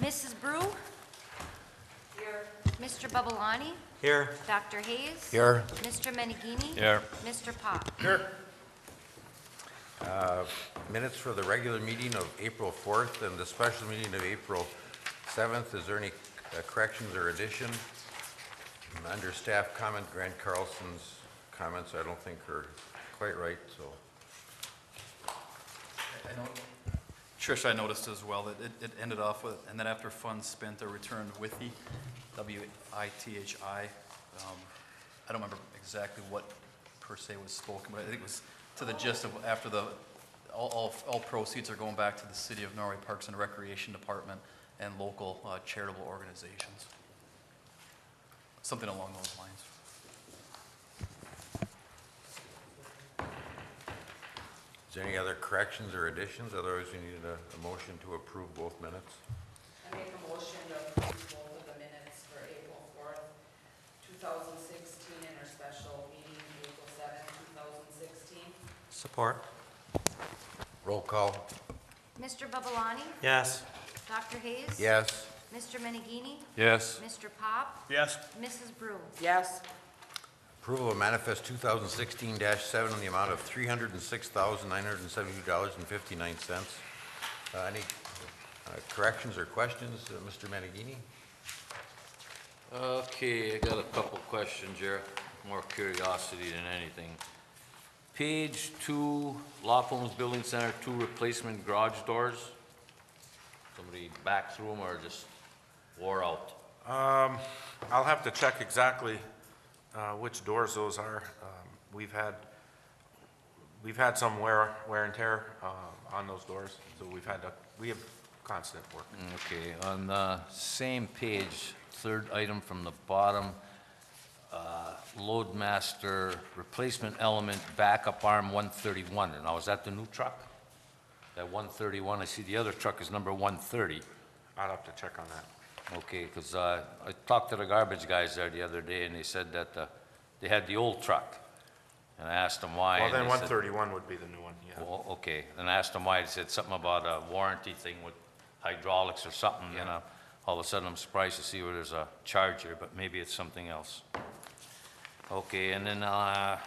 Mrs. Brew? Here. Mr. Babalani? Here. Dr. Hayes? Here. Mr. Menegini? Here. Mr. Pop? Here. Minutes for the regular meeting of April 4th and the special meeting of April 7th. Is there any corrections or additions? Under staff comment, Grant Carlson's comments I don't think are quite right, so. Trish, I noticed as well that it ended off with, and then after funds spent are returned with the W-I-T-H-I. I don't remember exactly what per se was spoken, but I think it was to the gist of after the, all proceeds are going back to the City of Norway Parks and Recreation Department and local charitable organizations. Something along those lines. Is there any other corrections or additions? Otherwise, we need a motion to approve both minutes. I make a motion to approve both of the minutes for April 4th, 2016, and our special meeting, April 7th, 2016. Support. Roll call. Mr. Babalani? Yes. Dr. Hayes? Yes. Mr. Menegini? Yes. Mr. Pop? Yes. Mrs. Brew? Yes. Approval of manifest 2016-7 in the amount of $306,972.59. Any corrections or questions, Mr. Menegini? Okay, I got a couple questions here, more curiosity than anything. Page 2, Loft Homes Building Center, 2 replacement garage doors. Somebody backed through them or just wore out? I'll have to check exactly which doors those are. We've had some wear and tear on those doors, so we have constant work. Okay, on the same page, third item from the bottom, Loadmaster replacement element backup arm 131. And now, is that the new truck? That 131, I see the other truck is number 130. I'll have to check on that. Okay, because I talked to the garbage guys there the other day, and they said that they had the old truck. And I asked them why. Well, and then they said- 131 would be the new one, yeah. Well, okay, and I asked them why. They said something about a warranty thing with hydraulics or something, and all of a sudden I'm surprised to see where there's a charge here, but maybe it's something else. Okay, and then, we got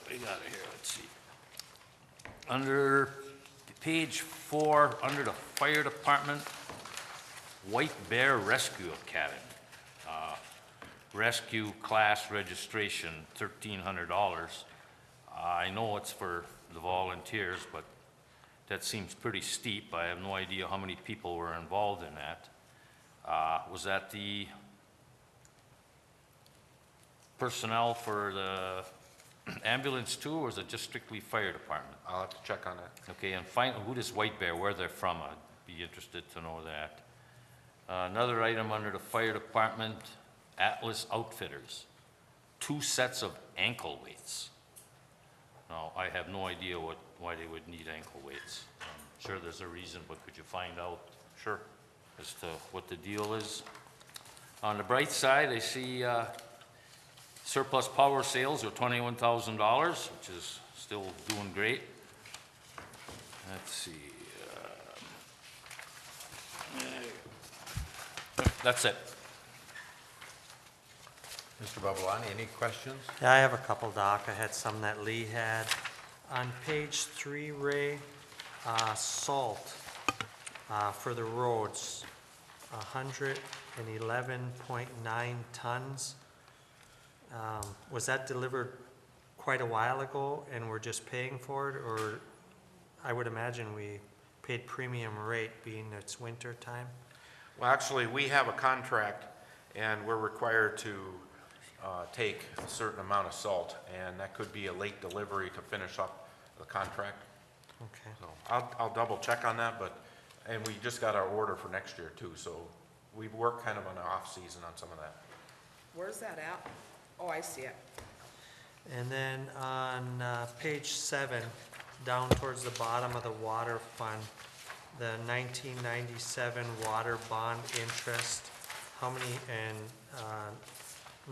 it here, let's see. Under page 4, under the fire department, White Bear Rescue Academy. Rescue class registration, $1,300. I know it's for the volunteers, but that seems pretty steep. I have no idea how many people were involved in that. Was that the personnel for the ambulance too, or was it just strictly fire department? I'll have to check on that. Okay, and find who this White Bear, where they're from. I'd be interested to know that. Another item under the fire department, Atlas Outfitters, 2 sets of ankle weights. Now, I have no idea why they would need ankle weights. I'm sure there's a reason, but could you find out? Sure. As to what the deal is? On the bright side, I see surplus power sales are $21,000, which is still doing great. Let's see. That's it. Mr. Babalani, any questions? Yeah, I have a couple, Doc. I had some that Lee had. On page 3, Ray, salt for the roads, 111.9 tons. Was that delivered quite a while ago and we're just paying for it? Or I would imagine we paid premium rate being it's winter time? Well, actually, we have a contract, and we're required to take a certain amount of salt, and that could be a late delivery to finish up the contract. Okay. So I'll double check on that, and we just got our order for next year too, so we work kind of on an off season on some of that. Where's that at? Oh, I see it. And then on page 7, down towards the bottom of the water fund, the 1997 water bond interest, how many, and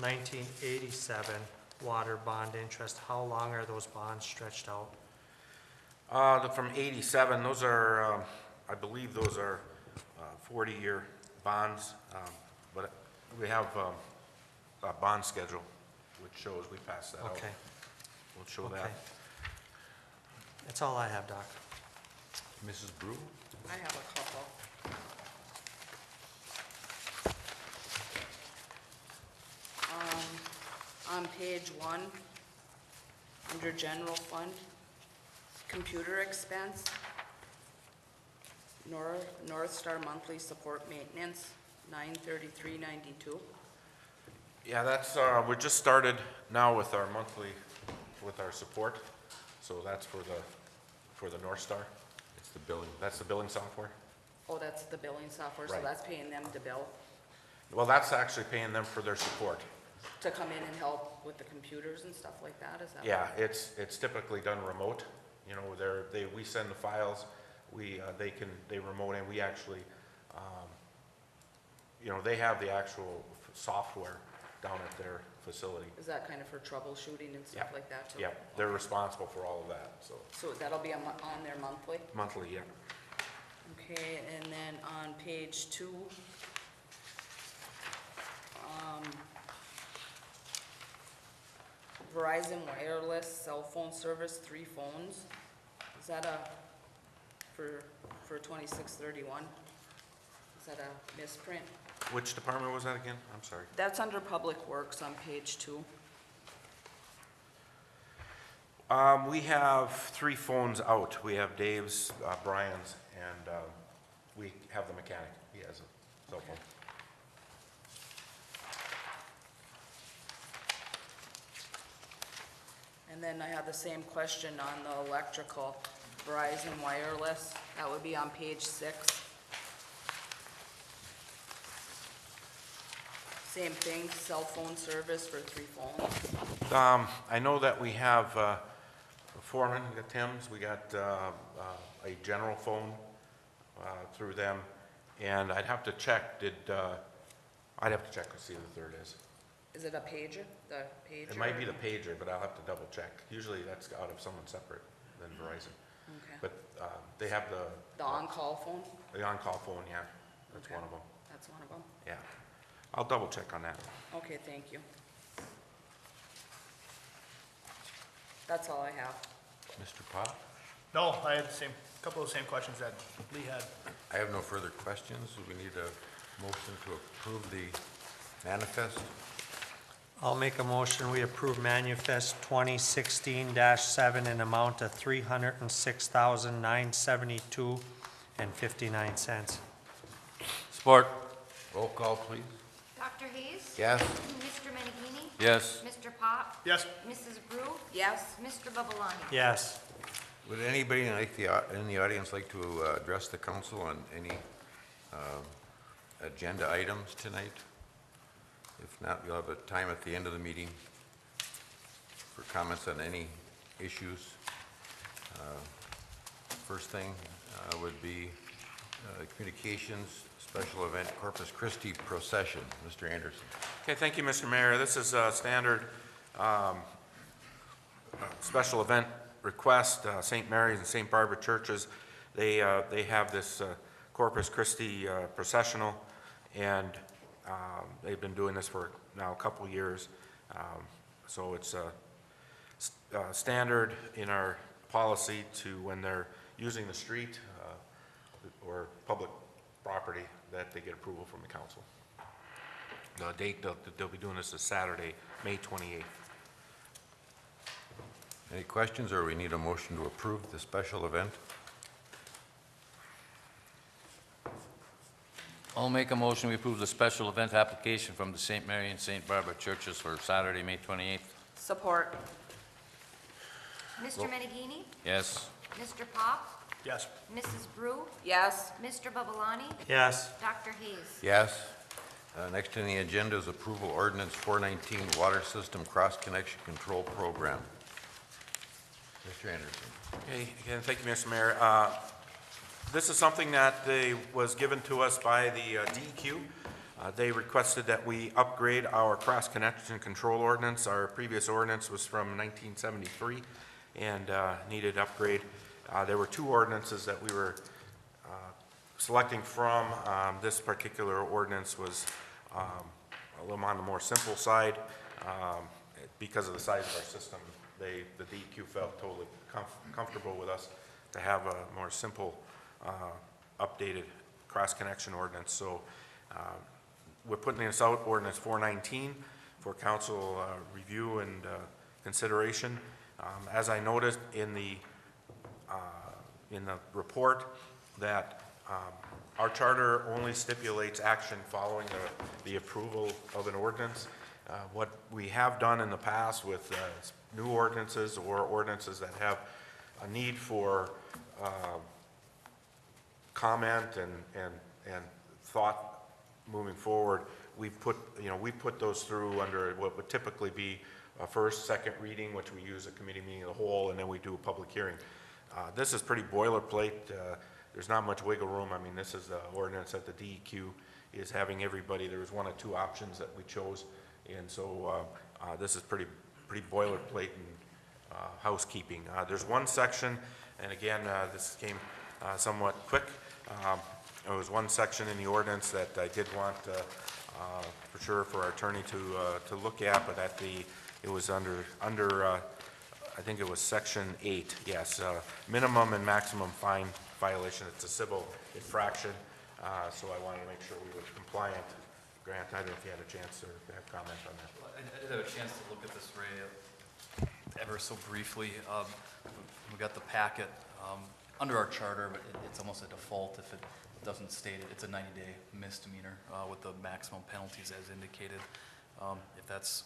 1987 water bond interest, how long are those bonds stretched out? From 87, those are I believe those are 40-year bonds, but we have a bond schedule which shows we passed that out. Okay, We'll show okay. that. That's all I have, Doc. Mrs. Brew? I have a couple. On page 1, under general fund, computer expense, North Star monthly support maintenance, $933.92. Yeah, that's, we just started now with our monthly, with our support. So that's for the North Star. It's the billing. That's the billing software. Oh, that's the billing software, so Right. that's paying them to bill, Well, that's actually paying them for their support. to come in and help with the computers and stuff like that, is that? Yeah, it's typically done remote. You know, we send the files, they remote in, we actually, you know, they have the actual software down at their facility. Is that kind of for troubleshooting and stuff Yeah. like that too? Yeah, they're responsible for all of that, so, So that'll be on their monthly? monthly, yeah. Okay, and then on page 2, Verizon Wireless cell phone service, 3 phones. Is that for 2631? Is that a misprint? Which department was that again? I'm sorry. That's under Public Works on page 2. We have 3 phones out. We have Dave's, Brian's, and we have the mechanic. He has a cell phone. And then I have the same question on the electrical, Verizon Wireless, that would be on page 6. Same thing, cell phone service for 3 phones. I know that we have Foreman, we got Tim's, we got a general phone through them, and I'd have to check, I'd have to check to see who the third is. Is it a pager, the pager? It might be the pager, but I'll have to double check. Usually that's out of someone separate than Verizon. Okay. But they have The on-call phone? the on-call phone, yeah, that's Okay. one of them, That's one of them? yeah. I'll double check on that. Okay, thank you. That's all I have. Mr. Pop? No, I had couple of the same questions that Lee had. I have no further questions. We need a motion to approve the manifest. I'll make a motion, we approve manifest 2016-7 in amount of $306,972.59. Support. Roll call, please. Dr. Hayes? Yes? Mr. Menegini? Yes. Mr. Pop? Yes, Mrs. Brew? Yes? Mr. Babalani? Yes. Would anybody in the audience like to address the council on any agenda items tonight? If not, we'll have a time at the end of the meeting for comments on any issues. First thing would be communications, special event Corpus Christi procession. Mr. Anderson. Okay, thank you, Mr. Mayor. This is a standard special event request. St. Mary's and St. Barbara churches, they have this Corpus Christi processional, and they've been doing this for now a couple years. So it's standard in our policy to, when they're using the street or public property, that they get approval from the council. The date they'll be doing this is Saturday, May 28th. Any questions, or we need a motion to approve the special event? I'll make a motion, we approve the special event application from the St. Mary and St. Barbara churches for Saturday, May 28th. Support. Mr. Menegini? Yes. Mr. Pop? yes, Mrs. Brew? Yes? Mr. Babalani? Yes. Dr. Hayes? Yes. Next on the agenda is approval ordinance 419, Water System Cross Connection Control Program. Mr. Anderson. Okay, again, thank you, Mr. Mayor. This is something that was given to us by the DEQ. They requested that we upgrade our cross connection control ordinance. Our previous ordinance was from 1973 and needed upgrade. There were 2 ordinances that we were selecting from this particular ordinance was a little on the more simple side. Because of the size of our system, the DEQ felt totally comfortable with us to have a more simple, updated cross-connection ordinance. So we're putting this out, ordinance 419, for council review and consideration. As I noticed in the report, that our charter only stipulates action following the approval of an ordinance. What we have done in the past with new ordinances or ordinances that have a need for comment and thought moving forward, we've put those through under what would typically be a first, second reading, which we use a committee meeting of the whole, and then we do a public hearing. This is pretty boilerplate. There's not much wiggle room. I mean, this is the ordinance that the DEQ is having everybody. There was one of two options that we chose, and so this is pretty boilerplate and housekeeping. There's one section, and again, this came somewhat quick. There was one section in the ordinance that I did want for sure for our attorney to look at, but it was under I think it was section 8. Yes, minimum and maximum fine violation. It's a civil infraction, so I wanted to make sure we were compliant. Grant, I don't know if you had a chance or have comment on that. I did have a chance to look at this, Ray, ever so briefly. We got the packet under our charter, but it's almost a default if it doesn't state it. It's a 90-day misdemeanor with the maximum penalties as indicated. If that's,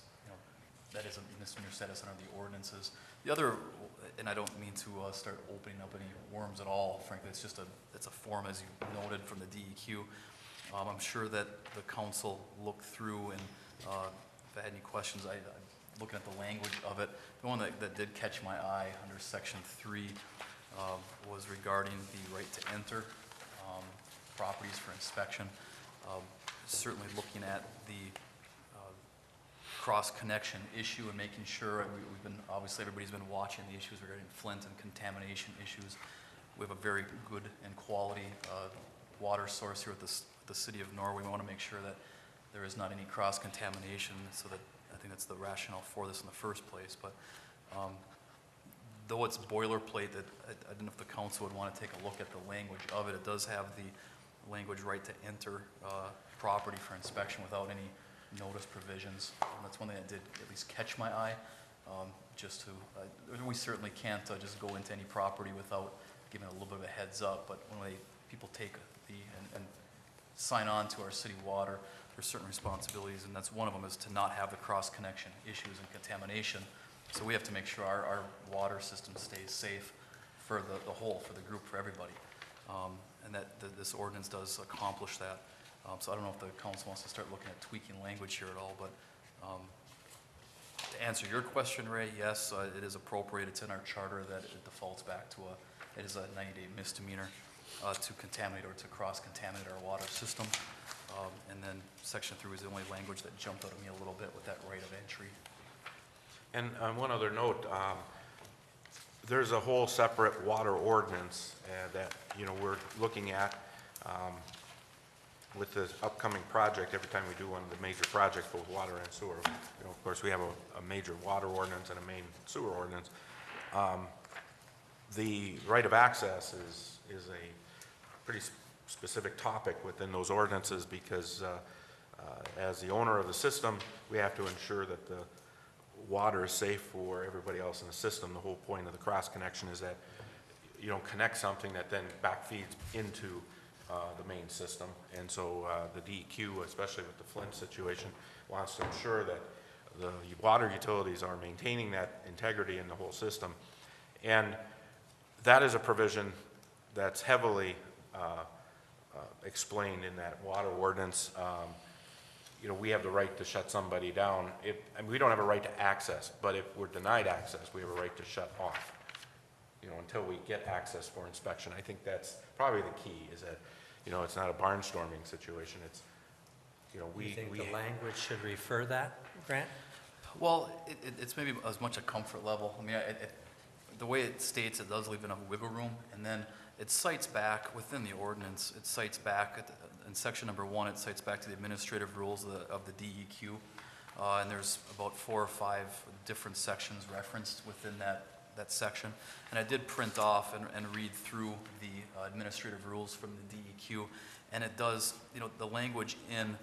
that is a misdemeanor status under the ordinances. The other, and I don't mean to start opening up any worms at all, frankly, it's just it's a form, as you noted, from the DEQ. I'm sure that the council looked through, and if I had any questions, looking at the language of it, the one that did catch my eye under section 3 was regarding the right to enter properties for inspection. Certainly looking at the cross-connection issue and making sure, we've been, obviously everybody's been watching the issues regarding Flint and contamination issues. We have a very good and quality water source here at the city of Norway. We want to make sure that there is not any cross-contamination, so that I think that's the rationale for this in the first place. But though it's boilerplate, that I don't know if the council would want to take a look at the language of it. It does have the language right to enter property for inspection without any notice provisions. And that's one thing that did at least catch my eye. Just to, we certainly can't just go into any property without giving a little bit of a heads up. But when people take and sign on to our city water, there's certain responsibilities, and that's one of them is to not have the cross-connection issues and contamination. So we have to make sure our water system stays safe for the whole, for the group, for everybody. And that this ordinance does accomplish that. So I don't know if the council wants to start looking at tweaking language here at all, but to answer your question, Ray, yes, it is appropriate. It's in our charter that it defaults back to it is a 90-day misdemeanor to contaminate or to cross-contaminate our water system. And then section 3 was the only language that jumped out at me a little bit with that right of entry. And on one other note, there's a whole separate water ordinance that we're looking at with this upcoming project. Every time we do one of the major projects, both water and sewer, of course we have a major water ordinance and a main sewer ordinance. The right of access is a pretty specific topic within those ordinances, because as the owner of the system, we have to ensure that the water is safe for everybody else in the system. The whole point of the cross connection is that you don't connect something that then backfeeds into the main system. And so the DEQ, especially with the Flint situation, wants to ensure that the water utilities are maintaining that integrity in the whole system. And that is a provision that's heavily explained in that water ordinance. We have the right to shut somebody down. We don't have a right to access, but if we're denied access, we have a right to shut off, until we get access for inspection. I think that's probably the key, is that, it's not a barnstorming situation. It's, You think the language should refer that, Grant? Well, it's maybe as much a comfort level. I mean, the way it states, it does leave enough wiggle room. And then it cites back, within the ordinance, it cites back, in section number 1, it cites back to the administrative rules of the DEQ. And there's about 4 or 5 different sections referenced within that section. And I did print off and read through the administrative rules from the DEQ. And it does, the language in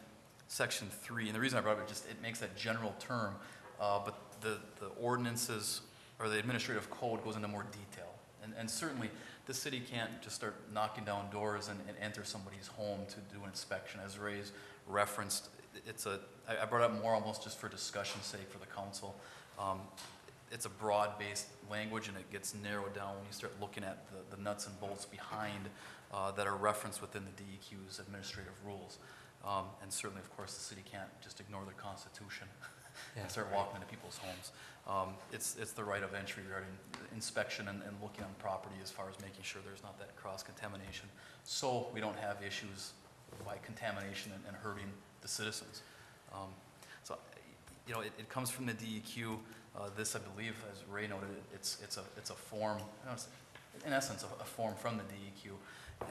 section 3, and the reason I brought it up, just it makes that general term, but the ordinances or the administrative code goes into more detail. And certainly, the city can't just start knocking down doors and enter somebody's home to do an inspection. As Ray's referenced, I brought it up more almost just for discussion's sake for the council. It's a broad-based language, and it gets narrowed down when you start looking at the nuts and bolts behind that are referenced within the DEQ's administrative rules. And certainly, of course, the city can't just ignore the Constitution and start walking into people's homes. It's the right of entry regarding inspection and looking on property as far as making sure there's not that cross-contamination, so we don't have issues by contamination and hurting the citizens. So, it comes from the DEQ. This, I believe, as Ray noted, it's a form, in essence, a form from the DEQ,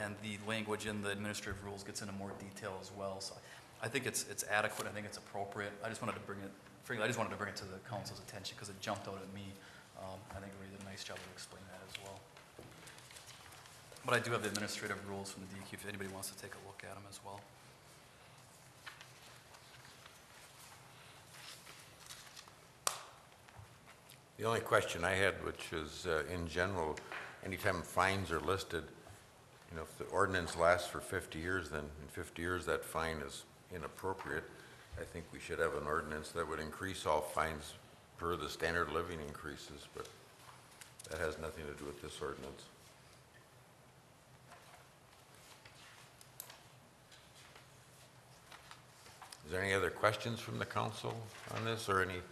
and the language in the administrative rules gets into more detail as well. So I think it's adequate. I think it's appropriate. I just wanted to bring it to the council's attention because it jumped out at me. I think Ray did a nice job of explaining that as well. But I do have the administrative rules from the DEQ if anybody wants to take a look at them as well. The only question I had, which is in general, anytime fines are listed, if the ordinance lasts for 50 years, then in 50 years that fine is inappropriate. I think we should have an ordinance that would increase all fines per the standard of living increases, but that has nothing to do with this ordinance. Is there any other questions from the council on this, or any?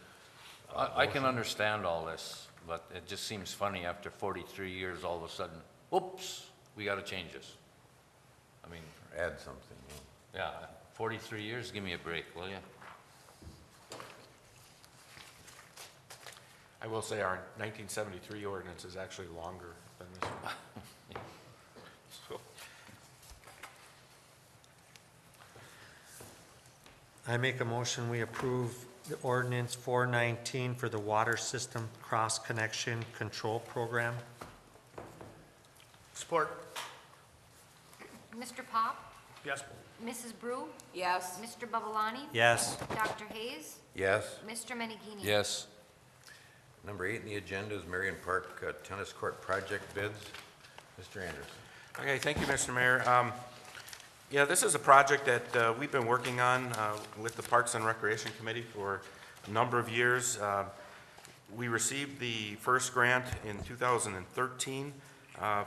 I can understand all this, but it just seems funny after 43 years, all of a sudden, whoops, we got to change this. I mean, Add something. yeah, 43 years, give me a break, will you? I will say our 1973 ordinance is actually longer than this one. So, I make a motion, we approve the ordinance 419 for the water system cross-connection control program. Support. Mr. Pop? Yes. Mrs. Brew? Yes. Mr. Babalani? Yes. Dr. Hayes? Yes. Mr. Menegini? Yes. Number 8 in the agenda is Marion Park Tennis Court project bids. Mr. Anderson. Okay, thank you, Mr. Mayor. Yeah, this is a project that we've been working on with the Parks and Recreation Committee for a number of years. We received the first grant in 2013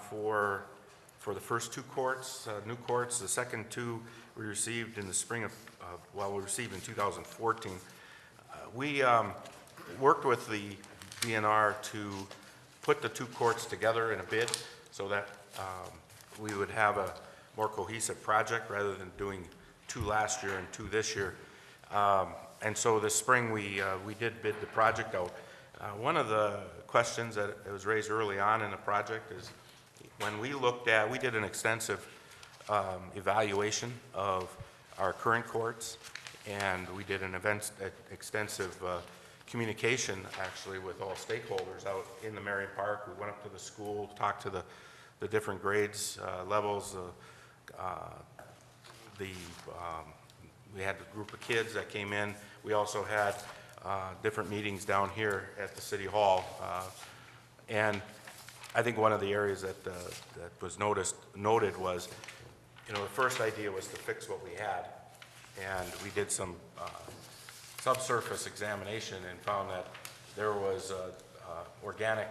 for the first 2 courts, new courts. The second 2 we received in the spring of, we received in 2014. We worked with the DNR to put the 2 courts together in a bid so that we would have a more cohesive project rather than doing 2 last year and 2 this year. And so this spring we did bid the project out. One of the questions that was raised early on in the project is when we looked at, we did an extensive evaluation of our current courts, and we did an extensive communication actually with all stakeholders out in the Marion Park. We went up to the school, talked to the different grades, levels. We had a group of kids that came in. We also had different meetings down here at the City Hall. And I think one of the areas that was noted was, the first idea was to fix what we had. And we did some subsurface examination and found that there was organic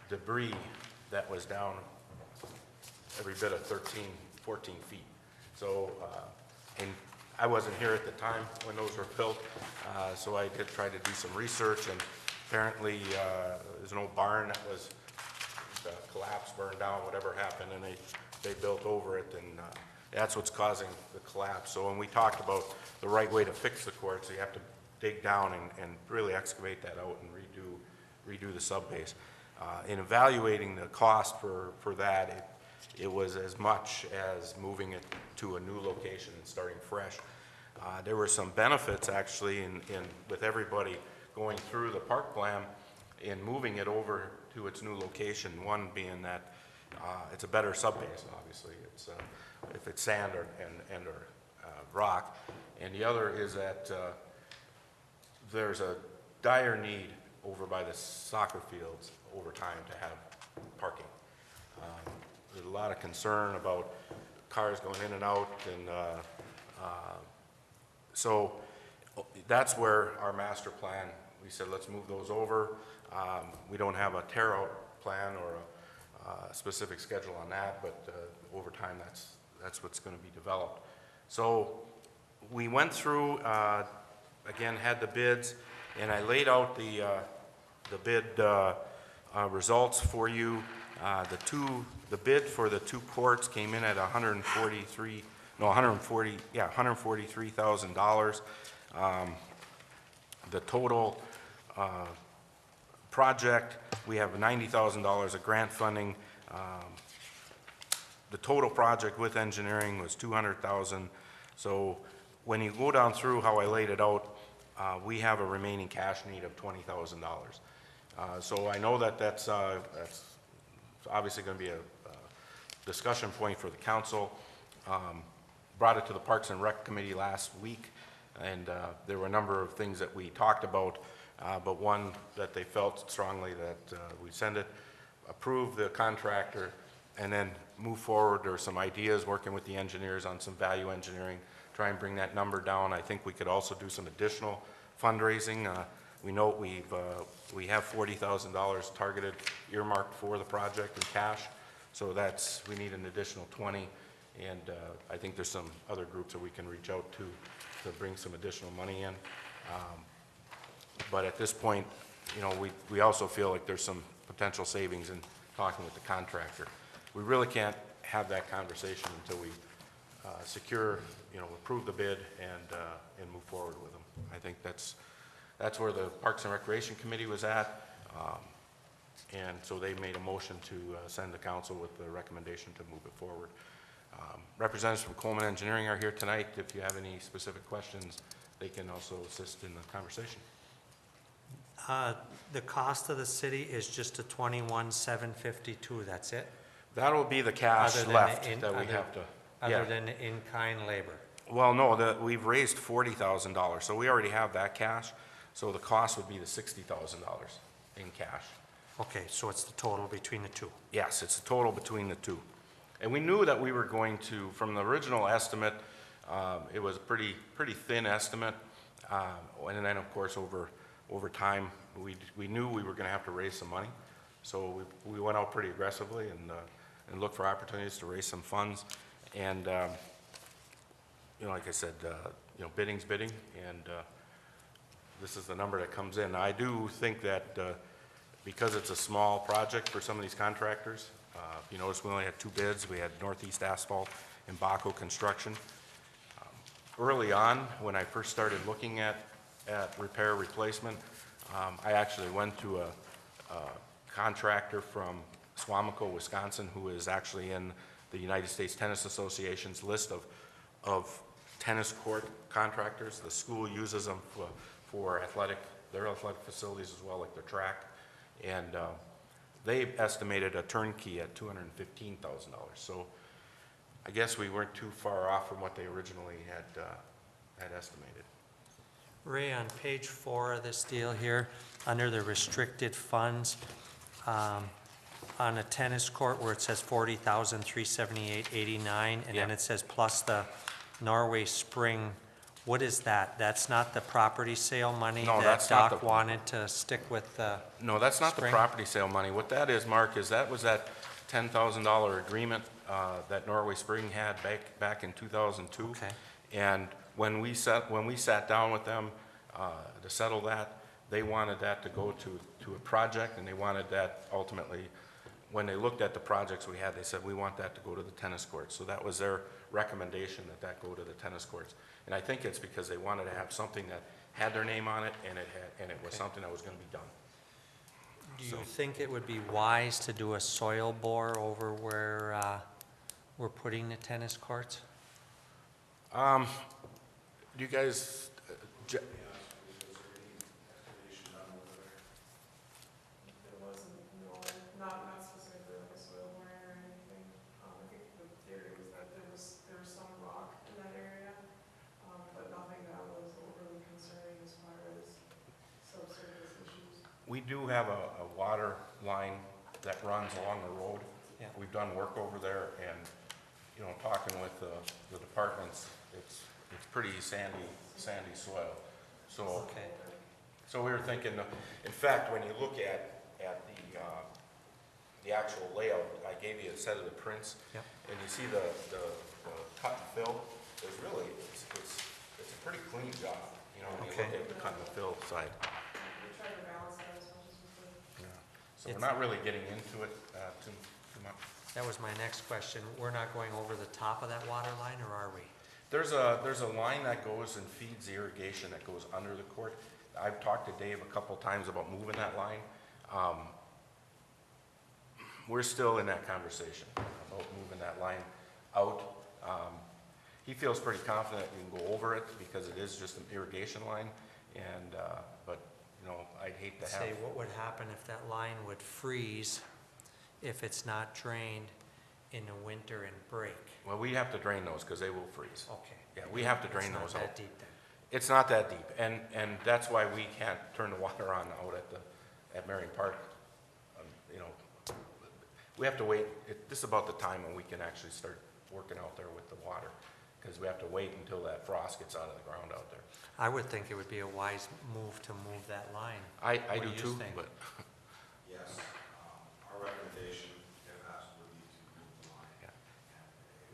debris that was down every bit of 13, 14 feet. So, and I wasn't here at the time when those were built, so I did try to do some research, and apparently there's an old barn that was collapsed, burned down, whatever happened, and they built over it, and that's what's causing the collapse. So when we talked about the right way to fix the courts, you have to dig down and really excavate that out and redo the subbase. In evaluating the cost for that, it was as much as moving it to a new location and starting fresh. There were some benefits actually with everybody going through the park plan in moving it over to its new location. One being that it's a better subbase, obviously. It's if it's sand or rock, and the other is that there's a dire need over by the soccer fields over time to have parking. There's a lot of concern about cars going in and out, and so that's where our master plan, we said, let's move those over. We don't have a tear out plan or a specific schedule on that, but over time that's what's going to be developed. So we went through, again, had the bids, and I laid out the bid results for you. The bid for the two courts came in at $143,000. The total project, we have $90,000 of grant funding. The total project with engineering was $200,000. So when you go down through how I laid it out, we have a remaining cash need of $20,000. So I know that's obviously going to be a discussion point for the council. Brought it to the Parks and Rec Committee last week, and there were a number of things that we talked about, but one that they felt strongly that we send it, approve the contractor, and then move forward. There are some ideas working with the engineers on some value engineering, try and bring that number down. I think we could also do some additional fundraising. We know we have $40,000 targeted, earmarked for the project in cash, so we need an additional 20, and I think there's some other groups that we can reach out to bring some additional money in. But at this point, you know, we also feel like there's some potential savings in talking with the contractor. We really can't have that conversation until we secure, you know, approve the bid and move forward with them. I think that's where the Parks and Recreation Committee was at, and so they made a motion to send the council with the recommendation to move it forward. Representatives from Coleman Engineering are here tonight. If you have any specific questions, they can also assist in the conversation. The cost of the city is just a $21,752, that's it? That'll be the cash Other than left the in- that we other- have to. Other than the in-kind labor? Well, no, we've raised $40,000, so we already have that cash. So the cost would be the $60,000 in cash. Okay, so it's the total between the two? Yes, it's the total between the two. And we knew that we were going to, from the original estimate, it was a pretty thin estimate. And then, of course, over time, we knew we were going to have to raise some money. So we went out pretty aggressively and looked for opportunities to raise some funds. And, you know, like I said, you know, bidding's bidding, and this is the number that comes in. I do think that because it's a small project for some of these contractors, you notice we only had two bids. We had Northeast Asphalt and Baco Construction. Early on, when I first started looking at repair replacement, I actually went to a contractor from Swamico, Wisconsin, who is actually in the United States Tennis Association's list of tennis court contractors. The school uses them for their athletic facilities as well, like their track. And they estimated a turnkey at $215,000. So I guess we weren't too far off from what they originally had estimated. Ray, on page 4 of this deal here, under the restricted funds, on a tennis court where it says $40,378.89, and then Yeah. it says plus the Norway Spring, what is that? That's not the property sale money No, that that's not Doc the- wanted to stick with the, No, that's not the Spring? property sale money. What that is, Mark, is that was that $10,000 agreement that Norway Spring had back in 2002. Okay. And when we sat down with them to settle that, they wanted that to go to a project, and they wanted that ultimately, when they looked at the projects we had, they said, we want that to go to the tennis courts. So that was their recommendation, that go to the tennis courts. And I think it's because they wanted to have something that had their name on it, and it was Okay. something that was going to be done. Do you think it would be wise to do a soil bore over where we're putting the tennis courts? Do you guys, There wasn't, no, not specifically like a soil boring or anything. I think the theory was that there was some rock in that area, but nothing that was overly concerning as far as subsurface issues. we do have a water line that runs along the road. Yeah. We've done work over there and, you know, talking with the departments, it's pretty sandy soil. So, Okay. so we were thinking, in fact, when you look at the actual layout, I gave you a set of the prints. Yep. And you see the cut and fill, there's really, it's a pretty clean job, you know, when you look Okay. at the cut and fill side. We tried to balance that as much as we could. Yeah. So we're It's- not really getting into it too much. That was my next question. We're not going over the top of that water line, or are we? There's a line that goes and feeds the irrigation that goes under the court. I've talked to Dave a couple times about moving that line. We're still in that conversation about moving that line out. He feels pretty confident we can go over it because it is just an irrigation line and, but, you know, I'd hate to have. Say, what would happen if that line would freeze if it's not drained in the winter and break? Well, we have to drain those because they will freeze. Okay. Yeah, we have to drain those It's not out. that deep then. It's not that deep, and that's why we can't turn the water on out at Marion Park. You know, we have to wait, this is about the time when we can actually start working out there with the water, because we have to wait until that frost gets out of the ground out there. I would think it would be a wise move to move that line. I What do do you too, think? but, Yes, our recommendation, if asked, would be to move the line. Yeah.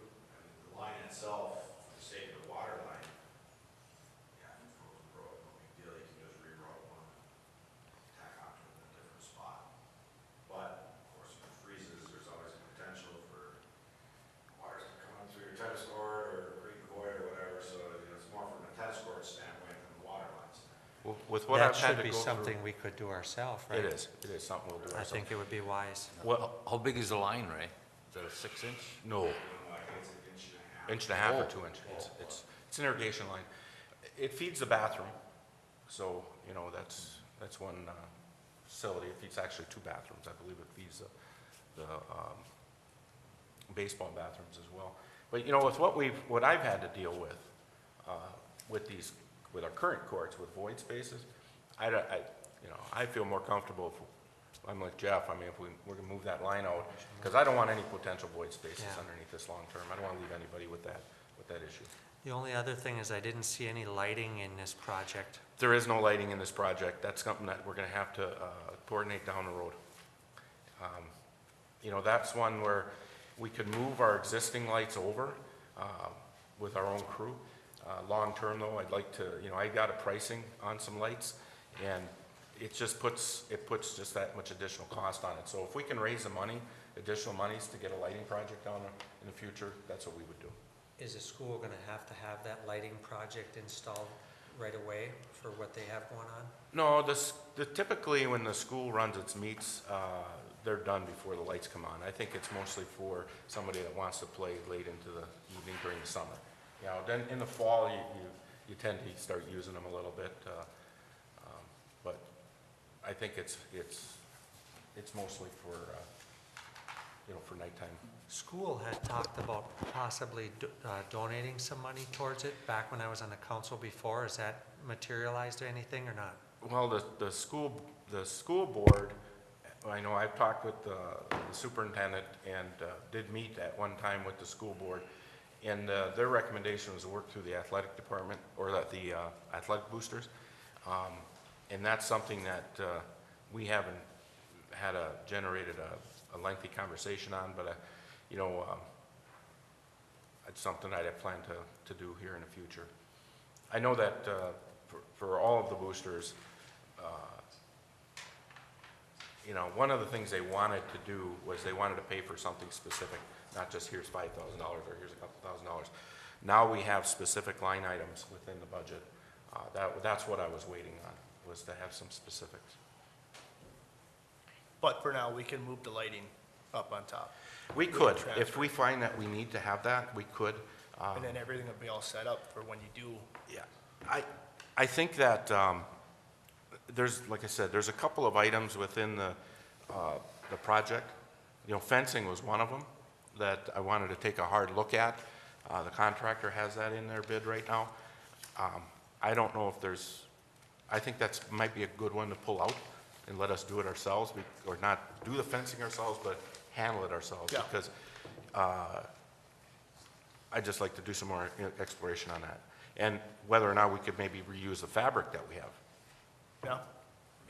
And the line itself, for the sake of the water line, yeah, if it was broke, no big deal, you can just reroute one, tack onto it in a different spot. But, of course, if it freezes, there's always a potential for waters to come up through your tennis court or creek void or whatever, so you know, it's more from a tennis court standpoint than the water line standpoint. with what That I've had should to be go something through. we could do ourselves, right? It is something we'll do I ourselves. think it would be wise. What, How big is the line, Ray? Is that a 6-inch? no, I think it's an inch and a half. inch and a half or Oh. 2 inches. It's an irrigation line. It feeds the bathroom, so, you know, that's one facility. It feeds actually 2 bathrooms. I believe it feeds the baseball bathrooms as well. But, you know, with what I've had to deal with with our current courts, with void spaces, I feel more comfortable if, I'm like Jeff, I mean, if we're gonna move that line out, because I don't want any potential void spaces Yeah. underneath this long term. I don't want to leave anybody with that issue. The only other thing is I didn't see any lighting in this project. There is no lighting in this project. That's something that we're gonna have to coordinate down the road. You know, that's one where we could move our existing lights over with our own crew. Long-term though, I'd like to, you know, I got a pricing on some lights, and it just puts just that much additional cost on it. So if we can raise the money, additional monies to get a lighting project down in the future, that's what we would do. Is the school gonna have to have that lighting project installed right away for what they have going on? No, typically when the school runs its meets, they're done before the lights come on. I think it's mostly for somebody that wants to play late into the evening during the summer. You know, then in the fall, you tend to start using them a little bit, but I think it's mostly for, you know, for nighttime. School had talked about possibly donating some money towards it back when I was on the council before. Has that materialized or anything or not? Well, the school board, I know I've talked with the superintendent and did meet at one time with the school board, and their recommendation was to work through the athletic department or the athletic boosters, and that's something that we haven't had generated a lengthy conversation on, but you know, it's something I'd have planned to do here in the future. I know that for all of the boosters, you know, one of the things they wanted to do was they wanted to pay for something specific, not just here's $5,000 or here's a couple $1,000s. Now we have specific line items within the budget. That's what I was waiting on, was to have some specifics. But for now, we can move the lighting up on top. We can could, transfer. if we find that we need to have that, we could. And then everything will be all set up for when you do. Yeah, I think that there's, like I said, there's a couple of items within the project. You know, fencing was one of them that I wanted to take a hard look at. The contractor has that in their bid right now. I don't know if there's, I think that's might be a good one to pull out and let us do it ourselves, or not do the fencing ourselves, but handle it ourselves. Yeah. Because I'd just like to do some more exploration on that. And whether or not we could maybe reuse the fabric that we have. Yeah,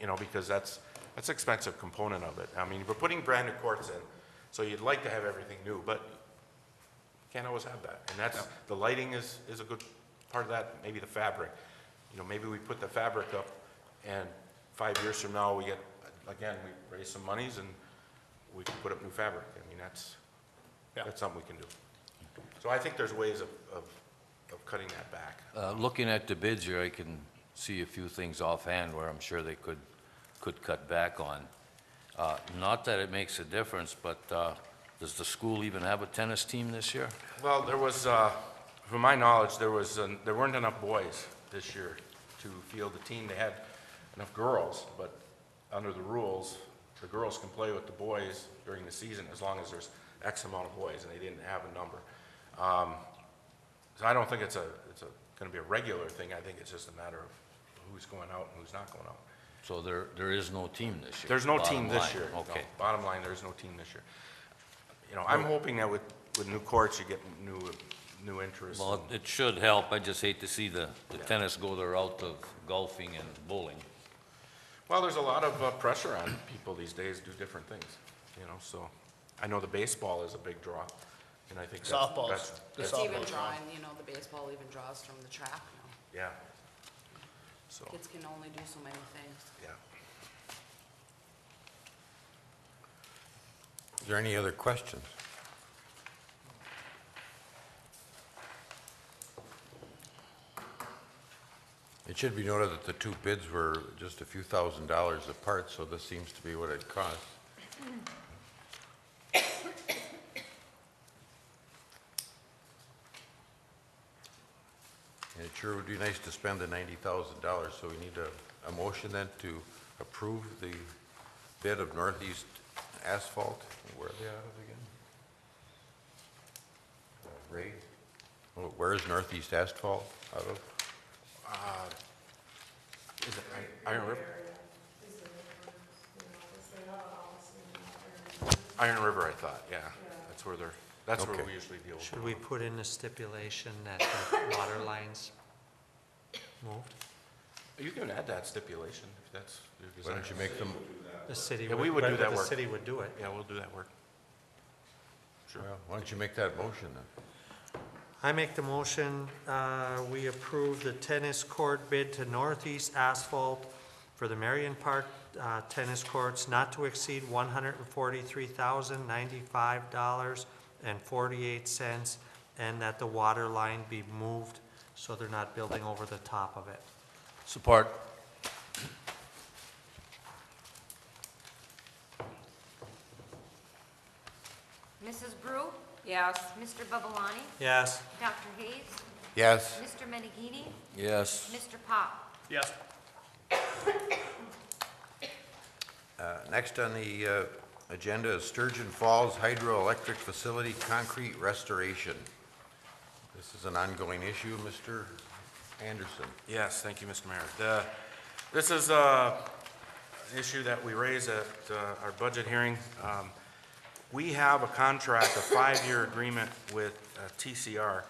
You know, because that's an expensive component of it. I mean, we're putting brand new courts in, so you'd like to have everything new, but you can't always have that. And that's, the lighting is a good part of that, maybe the fabric. You know, maybe we put the fabric up, and 5 years from now, we get, again, we raise some monies, and we can put up new fabric. I mean, that's something we can do. So I think there's ways of cutting that back. Looking at the bids here, I can see a few things offhand where I'm sure they could cut back on. Not that it makes a difference, but does the school even have a tennis team this year? Well, there was, from my knowledge, there weren't enough boys this year to field the team. They had enough girls, but under the rules, the girls can play with the boys during the season as long as there's X amount of boys, and they didn't have a number. So I don't think it's going to be a regular thing. I think it's just a matter of who's going out and who's not going out. So there is no team this year? There's no bottom team this line. year. No. Okay. Bottom line, there's no team this year. You know, I'm hoping that with new courts, you get new interest. Well, it should help. I just hate to see the tennis go the route of golfing and bowling. Well, there's a lot of pressure on people these days to do different things, you know, so I know the baseball is a big draw, and I think Softball's that's the It's softball even draw. drawing, you know, the baseball even draws from the track now. yeah. So, Kids can only do so many things. yeah. Is there any other questions? It should be noted that the two bids were just a few $1,000s apart, so this seems to be what it cost. And it sure would be nice to spend the $90,000, so we need a motion then to approve the bid of Northeast Asphalt. Where are they out of again? Ray? Well, where is Northeast Asphalt out of? Is it Iron River? Iron River, I thought, yeah. That's where that's where Okay. we usually deal with. Should we put in a stipulation that the water lines moved? You can add that stipulation if that's your Why desire. don't you make them, The city Yeah, would. we would do but that The work. city would do it. Yeah, we'll do that work. Sure. well, why don't you make that motion then? I make the motion, we approve the tennis court bid to Northeast Asphalt for the Marion Park tennis courts not to exceed $143,095.48, and that the water line be moved so they're not building over the top of it. Support. Mrs. Brew? Yes. Mr. Babalani? Yes. Dr. Hayes? Yes. Mr. Menigini? Yes. Mr. Pop? Yes, Next on the agenda is Sturgeon Falls Hydroelectric Facility concrete restoration. This is an ongoing issue, Mr. Anderson. Yes, thank you, Mr. Mayor. This is an issue that we raised at our budget hearing. We have a contract, a 5-year agreement with TCR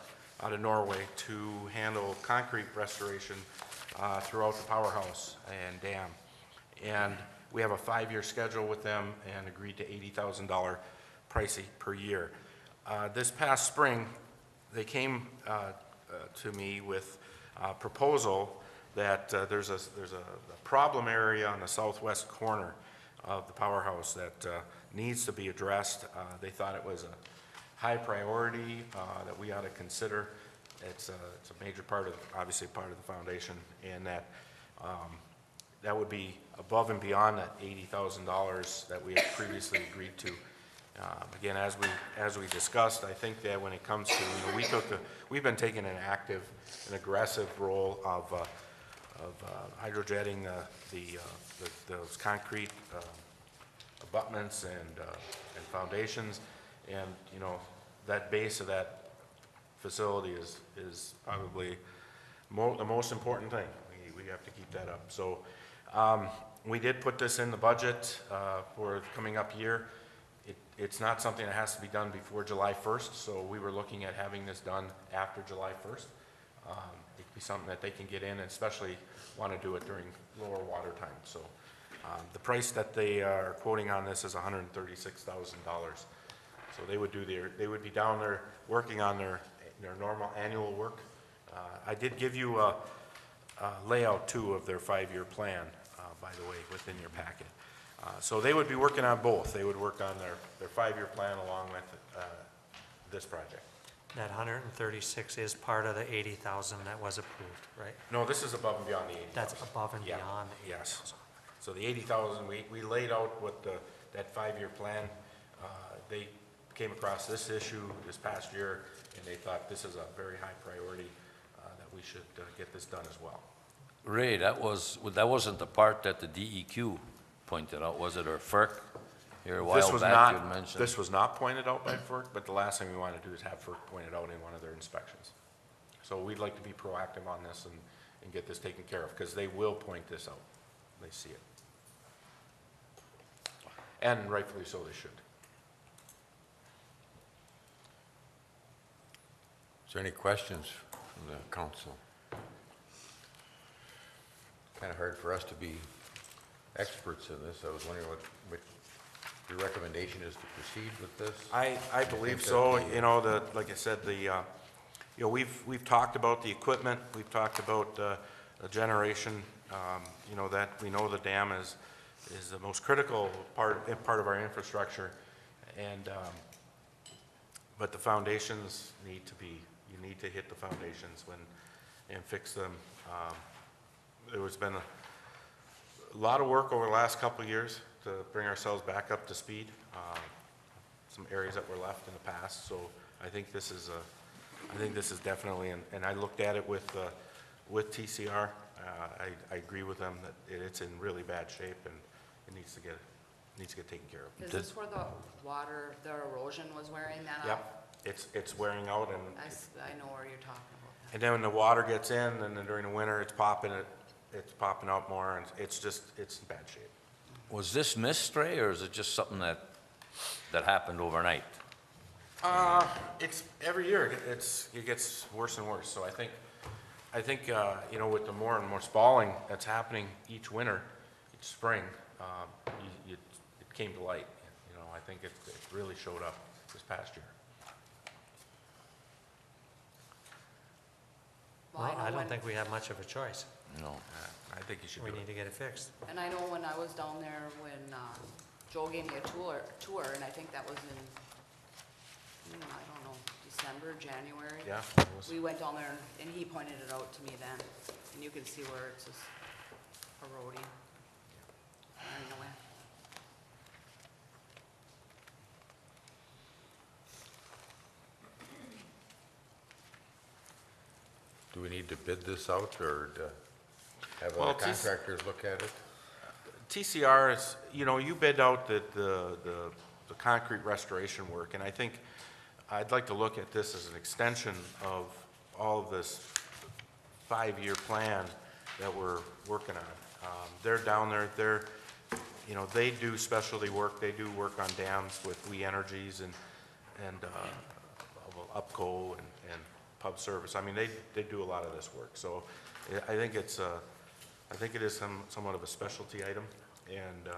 out of Norway to handle concrete restoration throughout the powerhouse and dam. And we have a 5-year schedule with them and agreed to $80,000 pricing per year. This past spring, they came to me with a proposal that there's a problem area on the southwest corner of the powerhouse that needs to be addressed. They thought it was a high priority that we ought to consider. It's a major part of, obviously part of the foundation, and that that would be above and beyond that $80,000 that we had previously agreed to. Again, as we discussed, I think that when it comes to, we've been taking an active and aggressive role of hydrojetting those concrete abutments and foundations, and that base of that facility is probably the most important thing. We have to keep that up. So we did put this in the budget for the coming up year. It's not something that has to be done before July 1st, so we were looking at having this done after July 1st. It could be something that they can get in, and especially want to do it during lower water time. So the price that they are quoting on this is $136,000. So they would be down there working on their normal annual work. I did give you a layout too of their 5-year plan, by the way, within your packet. So they would be working on both. They would work on their 5-year plan along with this project. That 136 is part of the 80,000 that was approved, right? No, this is above and beyond the 80,000. That's above and Yeah, beyond the yes. 80,000. So the 80,000, we laid out what that 5-year plan. They came across this issue this past year, and they thought this is a very high priority, that we should get this done as well. Ray, that wasn't the part that the DEQ pointed out, was it, or FERC? Here a while back you had mentioned. This was not pointed out by FERC, but the last thing we want to do is have FERC pointed out in one of their inspections. So we'd like to be proactive on this and get this taken care of, because they will point this out. They see it. And rightfully so, they should. Is there any questions from the council? Kind of hard for us to be experts in this. I was wondering what your recommendation is to proceed with this? I believe so. Like I said, we've talked about the equipment, we've talked about the generation, that we know the dam is the most critical part of our infrastructure, and but the foundations you need to hit the foundations and fix them. There has been a lot of work over the last couple of years to bring ourselves back up to speed. Some areas that were left in the past, so I think this is definitely, and I looked at it with TCR. I agree with them that it's in really bad shape and it needs to get taken care of. Is this where the erosion was wearing that out? Yep, it's wearing out, and I know where you're talking about that. and then when the water gets in, and then during the winter, it's popping out more, and it's in bad shape. Was this mist, Ray, or is it just something that happened overnight? It's every year, it gets worse and worse. So I think, with the more and more spalling that's happening each winter, each spring, it came to light. I think it really showed up this past year. Well, I don't think we have much of a choice. No. I think you should We do need it. to get it fixed. And I know when I was down there, when Joe gave me a tour, and I think that was in, I don't know, December, January. Yeah. it was- We went down there, and he pointed it out to me then, and you can see where it's just eroding. Wearing away. Do we need to bid this out or to have Well, other contractors look at it? TCR is, you bid out the concrete restoration work, and I think I'd like to look at this as an extension of all of this 5-year plan that we're working on. They're down there, they do specialty work, they do work on dams with We Energies and UPCO and Pub Service. I mean, they do a lot of this work, so I think it is somewhat of a specialty item, and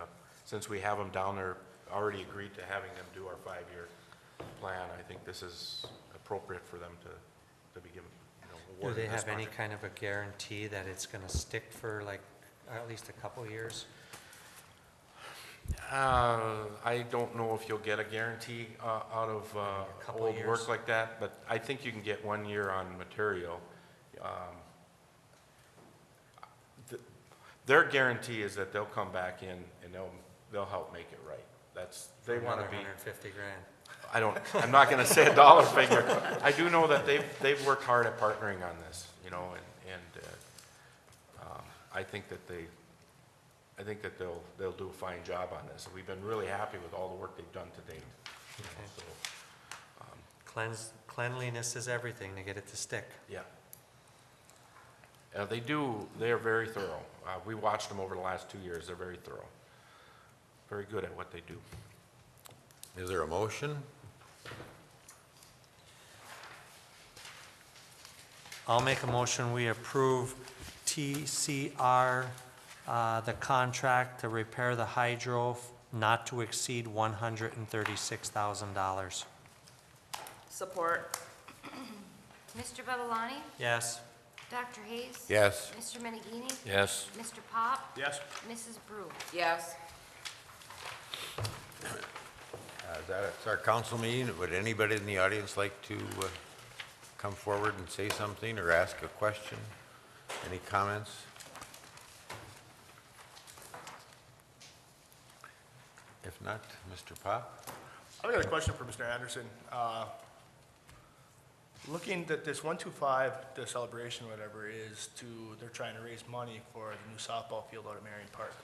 since we have them down there, already agreed to having them do our 5-year plan, I think this is appropriate for them to be given, Do awarded they this have any project. kind of a guarantee that it's gonna stick for like at least a couple years? I don't know if you'll get a guarantee out of a couple old years. work like that, but I think you can get 1 year on material. their guarantee is that they'll come back in and they'll help make it right. They want to Another be, 150 grand. I'm not going to say a dollar figure. I do know that they've worked hard at partnering on this, you know, and I think that they'll do a fine job on this. We've been really happy with all the work they've done to date. You know, so, Cleanliness is everything to get it to stick. yeah. They are very thorough. We watched them over the last 2 years. They're very thorough. Very good at what they do. Is there a motion? I'll make a motion, we approve TCR, the contract to repair the hydro not to exceed $136,000. Support. Mr. Babalani? Yes. Dr. Hayes? Yes. Mr. Menegini? Yes. Mr. Pop? Yes. Mrs. Brew? Yes. That's our council meeting. Would anybody in the audience like to come forward and say something or ask a question? Any comments? If not, Mr. Pop? I've got a question for Mr. Anderson. Looking at this 125, the celebration, whatever it is, they're trying to raise money for the new softball field out at Marion Park.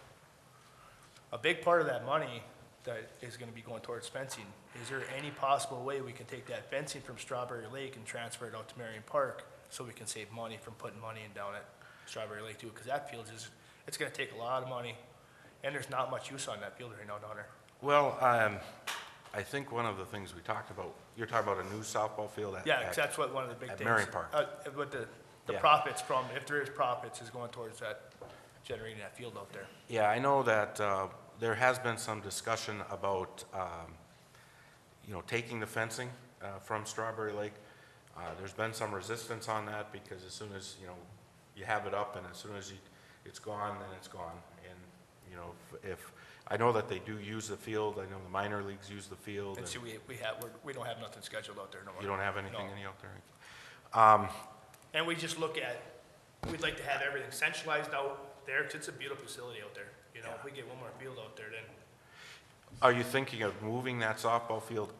A big part of that money that is gonna be going towards fencing, is there any possible way we can take that fencing from Strawberry Lake and transfer it out to Marion Park so we can save money from putting money in down at Strawberry Lake too? Because that field it's gonna take a lot of money, and there's not much use on that field right now down there. Well, I think one of the things we talked about, you're talking about a new softball field at. Yeah, 'cause that's what one of the big at things. Marion Park. But the Yeah. profits from, if there is profits, is going towards that, generating that field out there. Yeah, I know that there has been some discussion about, you know, taking the fencing from Strawberry Lake. There's been some resistance on that because as soon as, you know, you have it up and as soon as it's gone, then it's gone. And, you know, if I know that they do use the field, I know the minor leagues use the field. And see, we don't have nothing scheduled out there no more. You don't have anything No. any out there? And we just look at, we'd like to have everything centralized out there, 'cause it's a beautiful facility out there. You know, if we get one more field out there, then, Are you thinking of moving that softball field,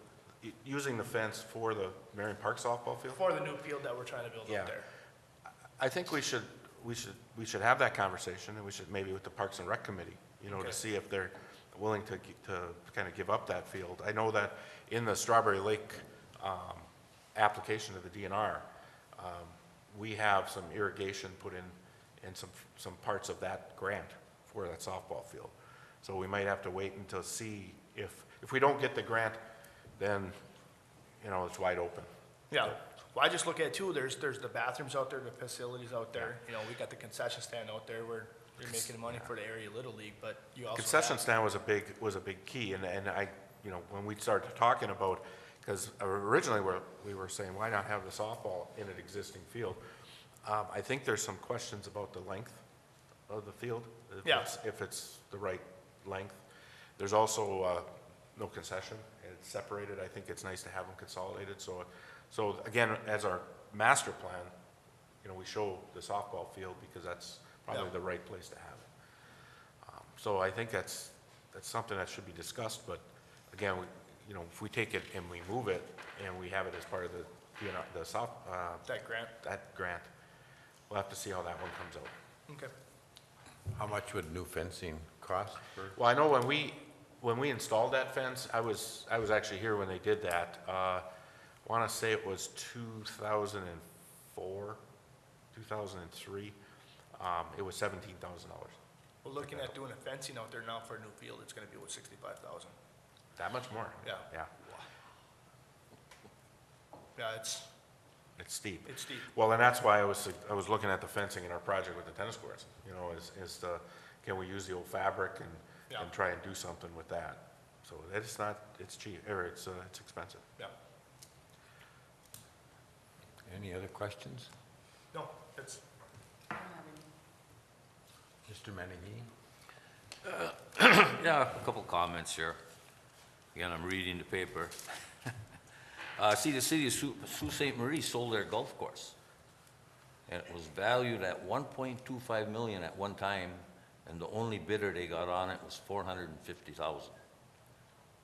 using the fence for the Marion Park softball field? for the new field that we're trying to build Yeah. out there. I think we should have that conversation, and we should maybe with the Parks and Rec Committee, you know, Okay. to see if they're willing to kind of give up that field. I know that in the Strawberry Lake application to the DNR, we have some irrigation put in some parts of that grant for that softball field. So we might have to wait until see if we don't get the grant, then, you know, it's wide open. Yeah, well, I just look at too, there's the bathrooms out there, the facilities out there, you know, we got the concession stand out there where you're making money for the area Little League, but you also Concession have- stand was a big key, and I, you know, when we started talking about, because originally we were saying, why not have the softball in an existing field? I think there's some questions about the length of the field. Yeah. If it's the right length. There's also no concession, and it's separated. I think it's nice to have them consolidated, so again, as our master plan, you know, we show the softball field because that's probably Yeah. the right place to have it. So I think that's something that should be discussed, but again, you know, if we take it and we move it and we have it as part of the, you know, that grant, that grant, we'll have to see how that one comes out. okay. How much would new fencing cost for? Well, I know when we installed that fence, I was actually here when they did that. I want to say it was 2004, 2003. It was $17,000. We're looking at doing a fencing out there now for a new field, it's gonna be what, 65,000? That much more? Yeah. Yeah, Yeah, it's steep. steep. Well, and that's why I was looking at the fencing in our project with the tennis courts, you know, can we use the old fabric Yeah. and try and do something with that? So it's cheap, or it's expensive. Yeah, Any other questions? no, it's, Mr. Menegini? Yeah, a couple comments here. Again, I'm reading the paper. See, the city of Sault Ste. Marie sold their golf course. And it was valued at $1.25 million at one time, and the only bidder they got on it was 450,000.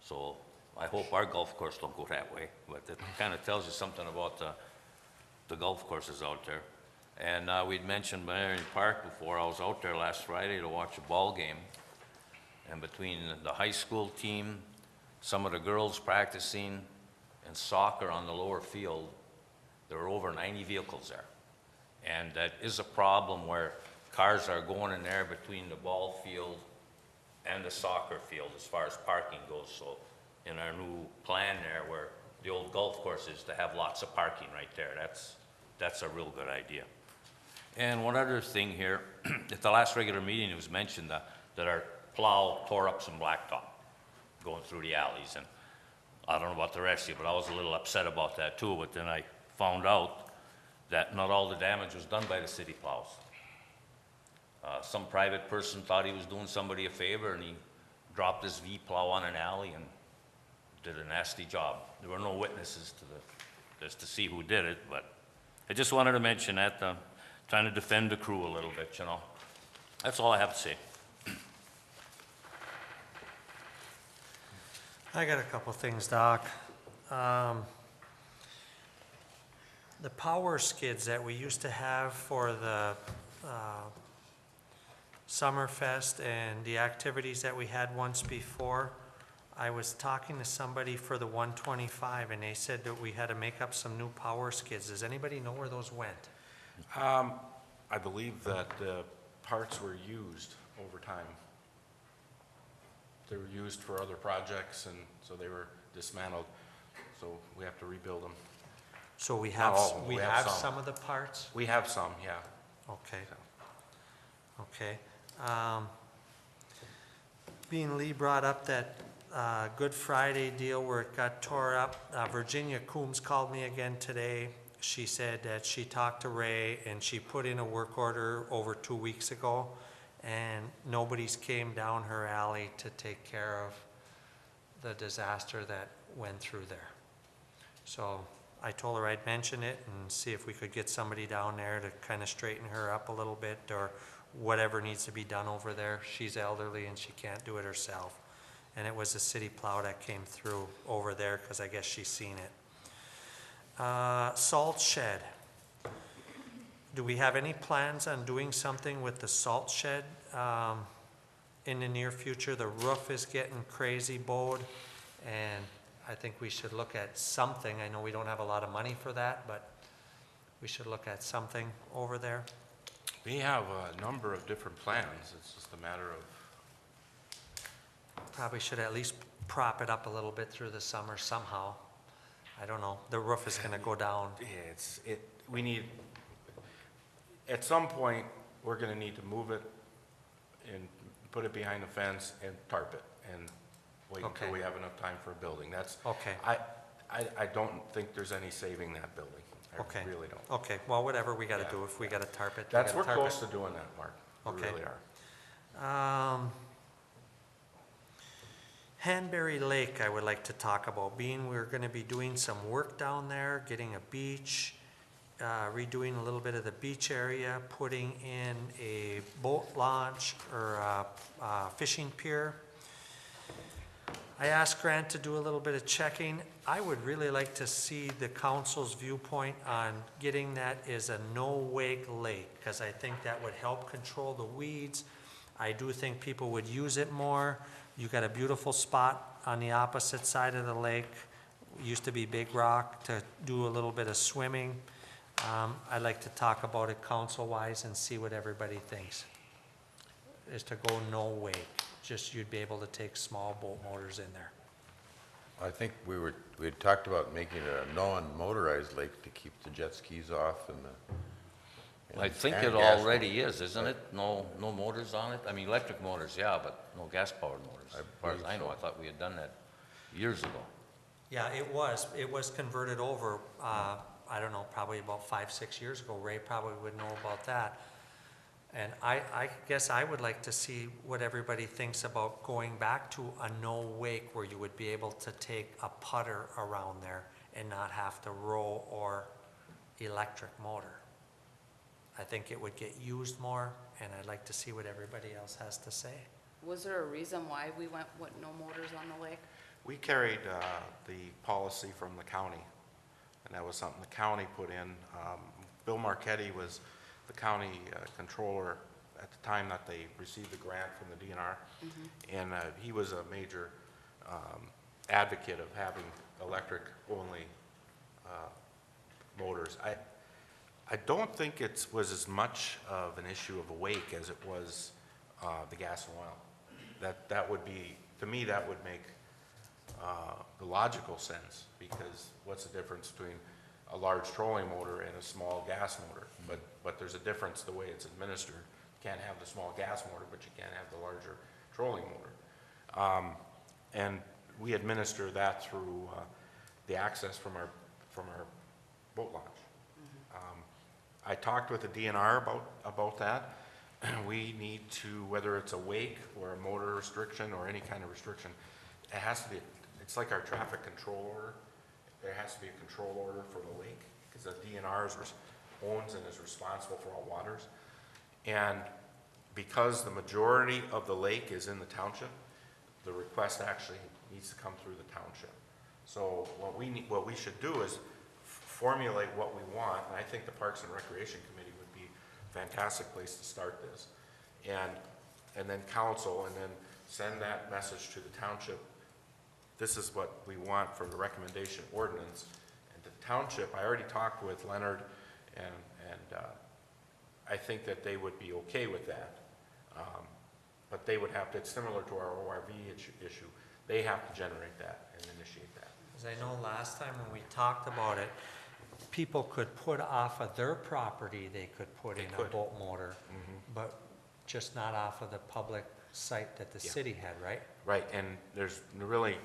So I hope our golf course don't go that way, but it kind of tells you something about the golf courses out there. And we'd mentioned Marion Park before. I was out there last Friday to watch a ball game, and between the high school team, some of the girls practicing, and soccer on the lower field, there were over 90 vehicles there. And that is a problem where cars are going in there between the ball field and the soccer field as far as parking goes. So in our new plan there, where the old golf course is, to have lots of parking right there, that's a real good idea. And one other thing here, at the last regular meeting, it was mentioned that our plow tore up some blacktop going through the alleys. And I don't know about the rest of you, but I was a little upset about that too. But then I found out that not all the damage was done by the city plows. Some private person thought he was doing somebody a favor, and he dropped his V-plow on an alley and did a nasty job. There were no witnesses just to see who did it, but I just wanted to mention that, trying to defend the crew a little bit, you know. That's all I have to say. I got a couple things, Doc. The power skids that we used to have for the Summerfest and the activities that we had once before, I was talking to somebody for the 125, and they said that we had to make up some new power skids. Does anybody know where those went? I believe that parts were used over time. They were used for other projects, and so they were dismantled. So we have to rebuild them. So we Not have, all of them. we We have have some. some of the parts? We have some, yeah. Okay. Okay. Being Lee brought up that Good Friday deal where it got tore up, Virginia Coombs called me again today. She said that she talked to Ray and she put in a work order over 2 weeks ago, and nobody's came down her alley to take care of the disaster that went through there. So I told her I'd mention it and see if we could get somebody down there to kind of straighten her up a little bit, or whatever needs to be done over there. She's elderly and she can't do it herself. And it was a city plow that came through over there, because I guess she's seen it. Salt shed. Do we have any plans on doing something with the salt shed in the near future? The roof is getting crazy bowed, and I think we should look at something. I know we don't have a lot of money for that, but we should look at something over there. We have a number of different plans. It's just a matter of, Probably should at least prop it up a little bit through the summer somehow. I don't know. The roof is gonna go down. yeah, we need, at some point, we're gonna need to move it and put it behind the fence and tarp it and wait until Okay. we have enough time for a building. That's, Okay. I don't think there's any saving that building. Okay. I really don't. Okay, well, whatever we gotta Yeah. do. If we gotta tarp it, we That's, gotta we're tarp close it. to doing that, Mark. We Okay. really are. Hanbury Lake, I would like to talk about, being we're gonna be doing some work down there, getting a beach, redoing a little bit of the beach area, putting in a boat launch or a fishing pier. I asked Grant to do a little bit of checking. I would really like to see the council's viewpoint on getting that as a no-wake lake, because I think that would help control the weeds. I do think people would use it more. You got a beautiful spot on the opposite side of the lake. Used to be Big Rock, to do a little bit of swimming. I'd like to talk about it council-wise and see what everybody thinks. Is to go no wake, just you'd be able to take small boat motors in there. I think we had talked about making it a non-motorized lake to keep the jet skis off and the. I think and it gas already is, isn't it? No motors on it? I mean, electric motors, yeah, but no gas-powered motors. As far as I know, I thought we had done that years ago. Yeah, it was converted over, I don't know, probably about 5-6 years ago. Ray probably would know about that. And I guess I would like to see what everybody thinks about going back to a no-wake, where you would be able to take a putter around there and not have to row or electric motor. I think it would get used more, and I'd like to see what everybody else has to say. Was there a reason why we went with no motors on the lake? We carried the policy from the county, and that was something the county put in. Bill Marquetti was the county controller at the time that they received the grant from the DNR, and he was a major advocate of having electric-only motors. I don't think it was as much of an issue of a wake as it was the gas and oil. That would be, to me, that would make the logical sense, because what's the difference between a large trolling motor and a small gas motor? But there's a difference the way it's administered. You can't have the small gas motor, but you can have the larger trolling motor. And we administer that through the access from our boat launch. I talked with the DNR about that. We need to, whether it's a wake or a motor restriction or any kind of restriction, it has to be, it's like our traffic control order. There has to be a control order for the lake, because the DNR owns and is responsible for all waters. And because the majority of the lake is in the township, the request actually needs to come through the township. So what we should do is formulate what we want, and I think the Parks and Recreation Committee would be a fantastic place to start this. And then council, and then send that message to the township. This is what we want for the recommendation ordinance. And the township, I already talked with Leonard, and I think that they would be okay with that. But they would have to, it's similar to our ORV issue. They have to generate that and initiate that. Because I know last time when we talked about it, people could put off of their property, they could put in a boat motor, but just not off of the public site that the city had, right? Right, and there's really,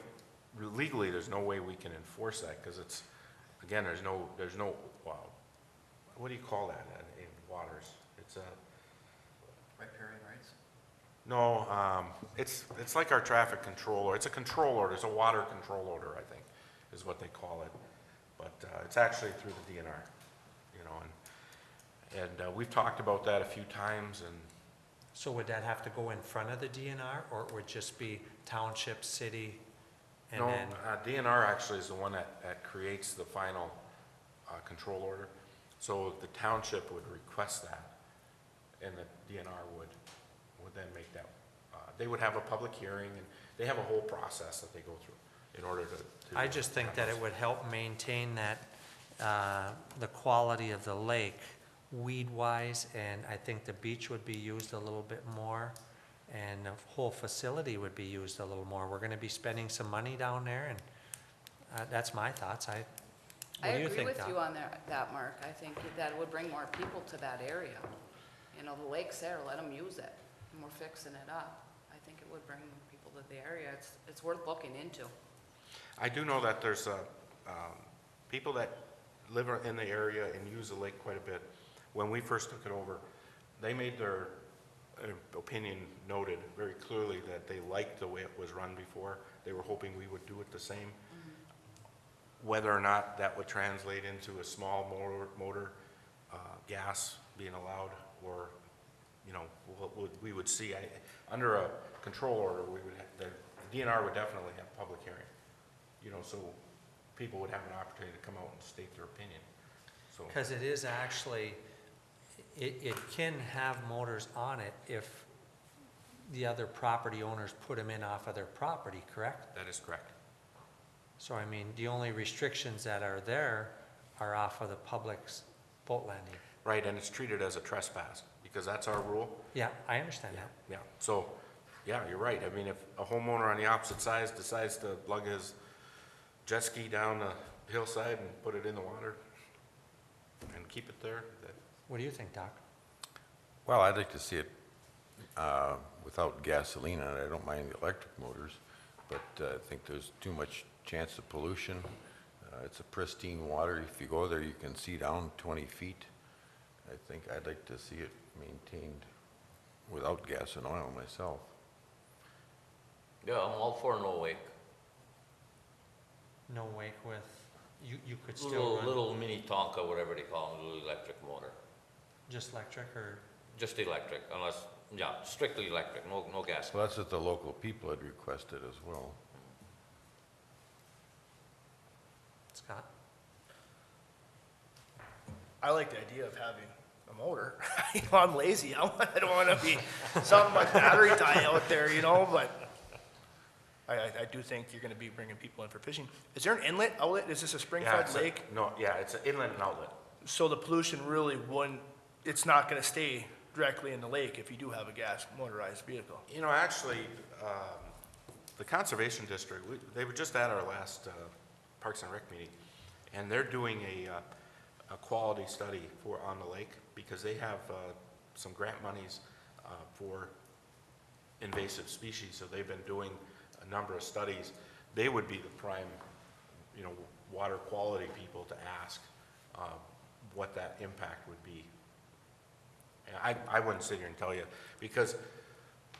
legally, there's no way we can enforce that, because it's, again, there's no, what do you call that in waters? It's a... Riparian rights? No, it's like our traffic control, or it's a control order, it's a water control order, I think, is what they call it. But it's actually through the DNR, you know, and we've talked about that a few times, and... So would that have to go in front of the DNR, or it would just be township, city, and No, then? DNR actually is the one that creates the final control order. So the township would request that, and the DNR would then make that. They would have a public hearing, and they have a whole process that they go through in order to I just think that it would help maintain that, the quality of the lake weed-wise, and I think the beach would be used a little bit more, and the whole facility would be used a little more. We're gonna be spending some money down there, and that's my thoughts. I What do you agree think, with Doc? you on that, Mark. I think that would bring more people to that area. You know, the lake's there, let them use it. And we're fixing it up. I think it would bring people to the area. It's worth looking into. I do know that there's people that live in the area and use the lake quite a bit. When we first took it over, they made their opinion noted very clearly that they liked the way it was run before. They were hoping we would do it the same. Whether or not that would translate into a small motor gas being allowed, or, you know, we would see. Under a control order, the DNR would definitely have public hearing, you know, so people would have an opportunity to come out and state their opinion. So, Because it is actually, it can have motors on it if the other property owners put them in off of their property, correct? that is correct. So I mean, the only restrictions that are there are off of the public's boat landing. Right, and it's treated as a trespass, because that's our rule. Yeah, I understand that. Yeah, so, yeah, you're right. I mean, if a homeowner on the opposite side decides to lug his jet ski down the hillside and put it in the water and keep it there, that, What do you think, Doc? Well, I'd like to see it without gasoline on it. I don't mind the electric motors, but I think there's too much chance of pollution. It's a pristine water. If you go there, you can see down 20 feet. I think I'd like to see it maintained without gas and oil myself. Yeah, I'm all for no wake. No wake with, you could still run. Little mini Tonka, whatever they call them, little electric motor. Just electric or, Just electric, unless, yeah, strictly electric, no gas. Well, that's what the local people had requested as well. Scott? I like the idea of having a motor. You know, I'm lazy. I don't want to be something like battery tie out there, you know, but I do think you're going to be bringing people in for fishing. Is there an inlet, outlet? Is this a Yeah, spring-fed it's a- lake? No, yeah, it's an inlet and outlet. So the pollution really wouldn't, it's not going to stay directly in the lake if you do have a gas motorized vehicle. You know, actually, the Conservation District, they were just at our last Parks and Rec meeting, and they're doing a quality study on the lake, because they have some grant monies for invasive species, so they've been doing a number of studies. They would be the prime, you know, water quality people to ask what that impact would be. And I wouldn't sit here and tell you, because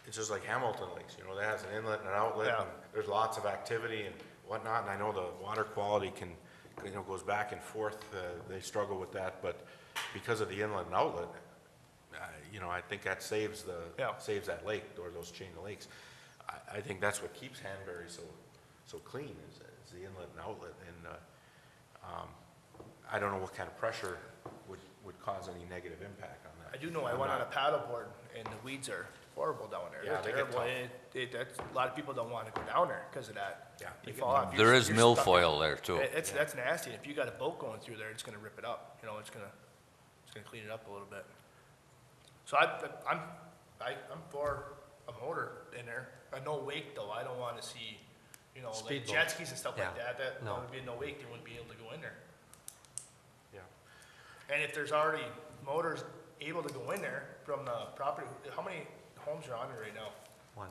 it's just like Hamilton Lakes, you know, that has an inlet and an outlet, Yeah. and there's lots of activity and whatnot, and I know the water quality can, you know, goes back and forth, they struggle with that, but because of the inlet and outlet, you know, I think that saves Yeah. saves that lake, or those chain of lakes. I think that's what keeps Hanbury so clean, is the inlet and outlet, and I don't know what kind of pressure would cause any negative impact on that. I do know I went on a paddleboard and the weeds are horrible down there. Yeah, They're they get terrible. That's, a lot of people don't want to go down there because of that. Yeah, they You get fall off. There is You're stuck in- milfoil there too. That's nasty. If you got a boat going through there, it's gonna rip it up. You know, it's gonna clean it up a little bit. So I'm for a motor in there. No wake though. I don't want to see, you know, like Speedboat. jet skis and stuff like Yeah. that. That No. would be no wake. They wouldn't be able to go in there. Yeah. And if there's already motors able to go in there from the property, how many homes are on there right now? one.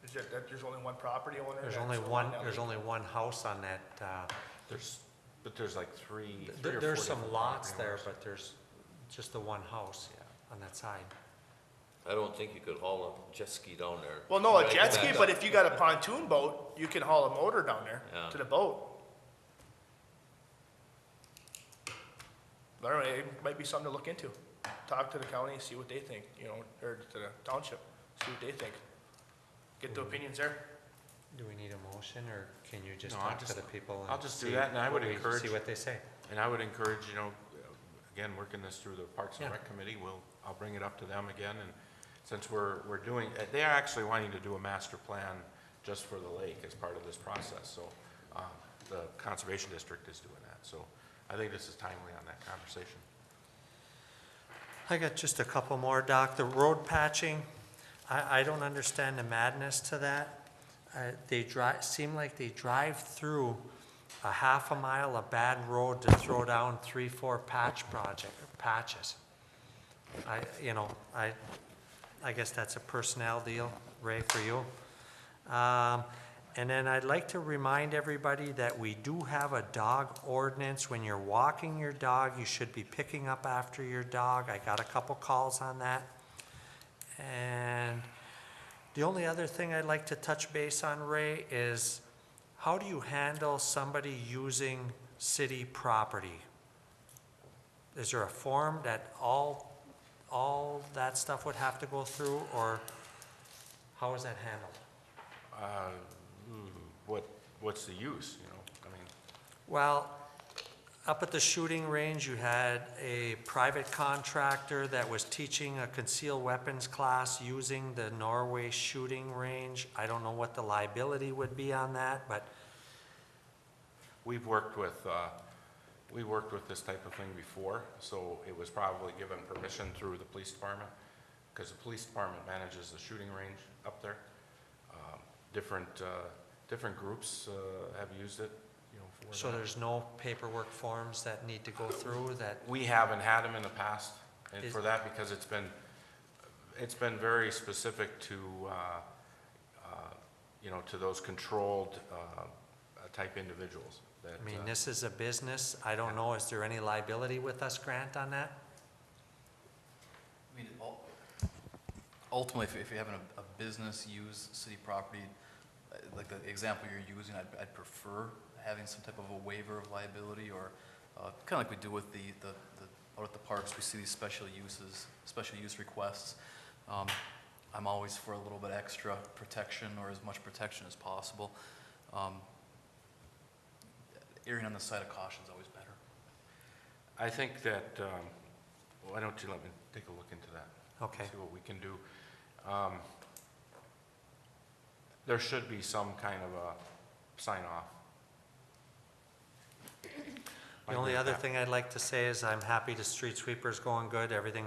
Is it that there's only one property owner? There's that's only along one, that there's lake? only one house on that, But there's like three or four there's some different lots property there, owners. but there's just the one house on that side. I don't think you could haul a jet ski down there. Well, no, a Right jet back ski, up. but if you got a pontoon boat, you can haul a motor down there Yeah. to the boat. But anyway, it might be something to look into. Talk to the county, see what they think, you know, or to the township, see what they think. Get the opinions there. Do we need a motion, or can you just No, I'll talk to just- the people? and I'll just do see that, and I would what we- encourage- See what they say. And I would encourage, you know, again, working this through the Parks and Yeah. Rec Committee, I'll bring it up to them again, and since we're doing, they are actually wanting to do a master plan just for the lake as part of this process, so, the Conservation District is doing that, so I think this is timely on that conversation. I got just a couple more, Doc. The road patching, I don't understand the madness to that. Seem like they drive through a half a mile of bad road to throw down 3-4 patches. I guess that's a personnel deal, Ray, for you. And then I'd like to remind everybody that we do have a dog ordinance. When you're walking your dog, you should be picking up after your dog. I got a couple calls on that. And the only other thing I'd like to touch base on, Ray, is how do you handle somebody using city property? Is there a form that all that stuff would have to go through, or how is that handled? What's the use, you know, I mean, Well, up at the shooting range, you had a private contractor that was teaching a concealed weapons class using the Norway shooting range. I don't know what the liability would be on that, but we've worked with this type of thing before, so it was probably given permission through the police department, because the police department manages the shooting range up there. Different groups have used it, you know, for so that. there's no paperwork forms that need to go through that? We haven't had them in the past, and Is- for that, because it's been very specific to, you know, to those controlled type individuals. That, I mean, this is a business. I don't know, is there any liability with us, Grant, on that? I mean, ultimately, if you're having a business use city property, like the example you're using, I'd prefer having some type of a waiver of liability, or kind of like we do with the out at the parks, we see these special use requests. I'm always for a little bit extra protection or as much protection as possible. Erring on the side of caution is always better. I think that, why don't you let me take a look into that? Okay. See what we can do. There should be some kind of a sign off. The only other thing I'd like to say is I'm happy the street sweeper's going good. Everything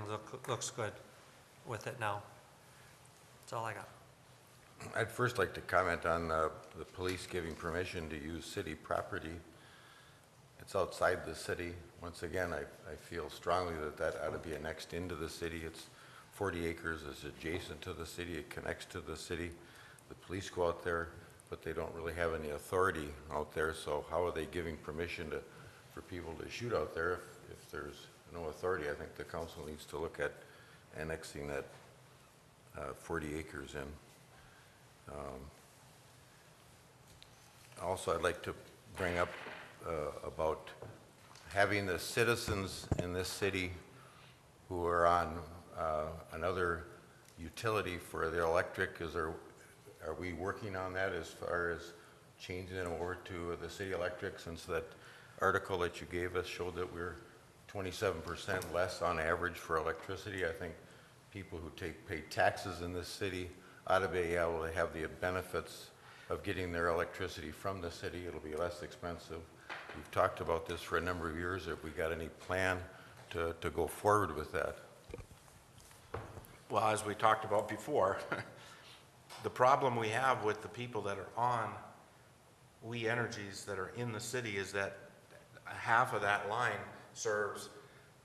looks good with it now. That's all I got. I'd first like to comment on the police giving permission to use city property. It's outside the city. Once again, I feel strongly that that ought to be annexed into the city. It's 40 acres, it's adjacent to the city, it connects to the city. The police go out there, but they don't really have any authority out there, so how are they giving permission for people to shoot out there if there's no authority? I think the council needs to look at annexing that 40 acres in. Also, I'd like to bring up about having the citizens in this city who are on another utility for their electric. Are we working on that as far as changing it over to the city electric, since that article that you gave us showed that we're 27% less on average for electricity? I think people who pay taxes in this city ought to be able to have the benefits of getting their electricity from the city. It'll be less expensive. We've talked about this for a number of years. Have we got any plan to go forward with that? Well, as we talked about before, the problem we have with the people that are on We Energies that are in the city is that half of that line serves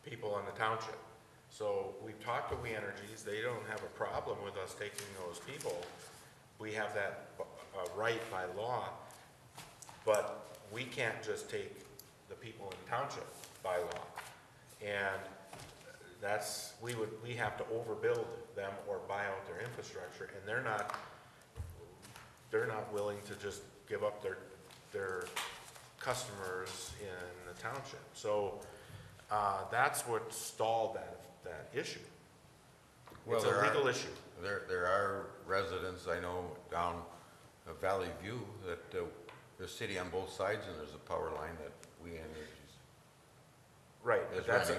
people in the township. So we've talked to We Energies. They don't have a problem with us taking those people. We have that right by law, but we can't just take the people in the township by law. And we have to overbuild them or buy out their infrastructure, and they're not willing to just give up their customers in the township. So that's what stalled that issue. It's a legal issue. There are residents I know down Valley View that there's city on both sides, and there's a power line that We Energies. Right, but that's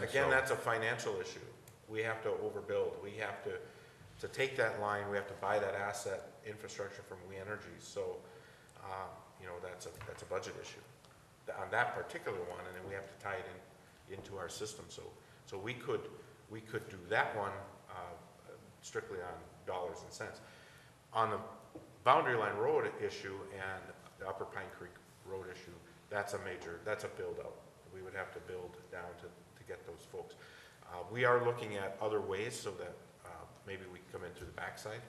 a financial issue. We have to overbuild. We have to take that line, we have to buy that asset infrastructure from We Energies. So, that's a budget issue on that particular one, and then we have to tie it into our system. So we could do that one strictly on dollars and cents. On the boundary line road issue and the Upper Pine Creek Road issue, that's a build out. We would have to build down to get those folks. We are looking at other ways so that maybe we can come in through the backside,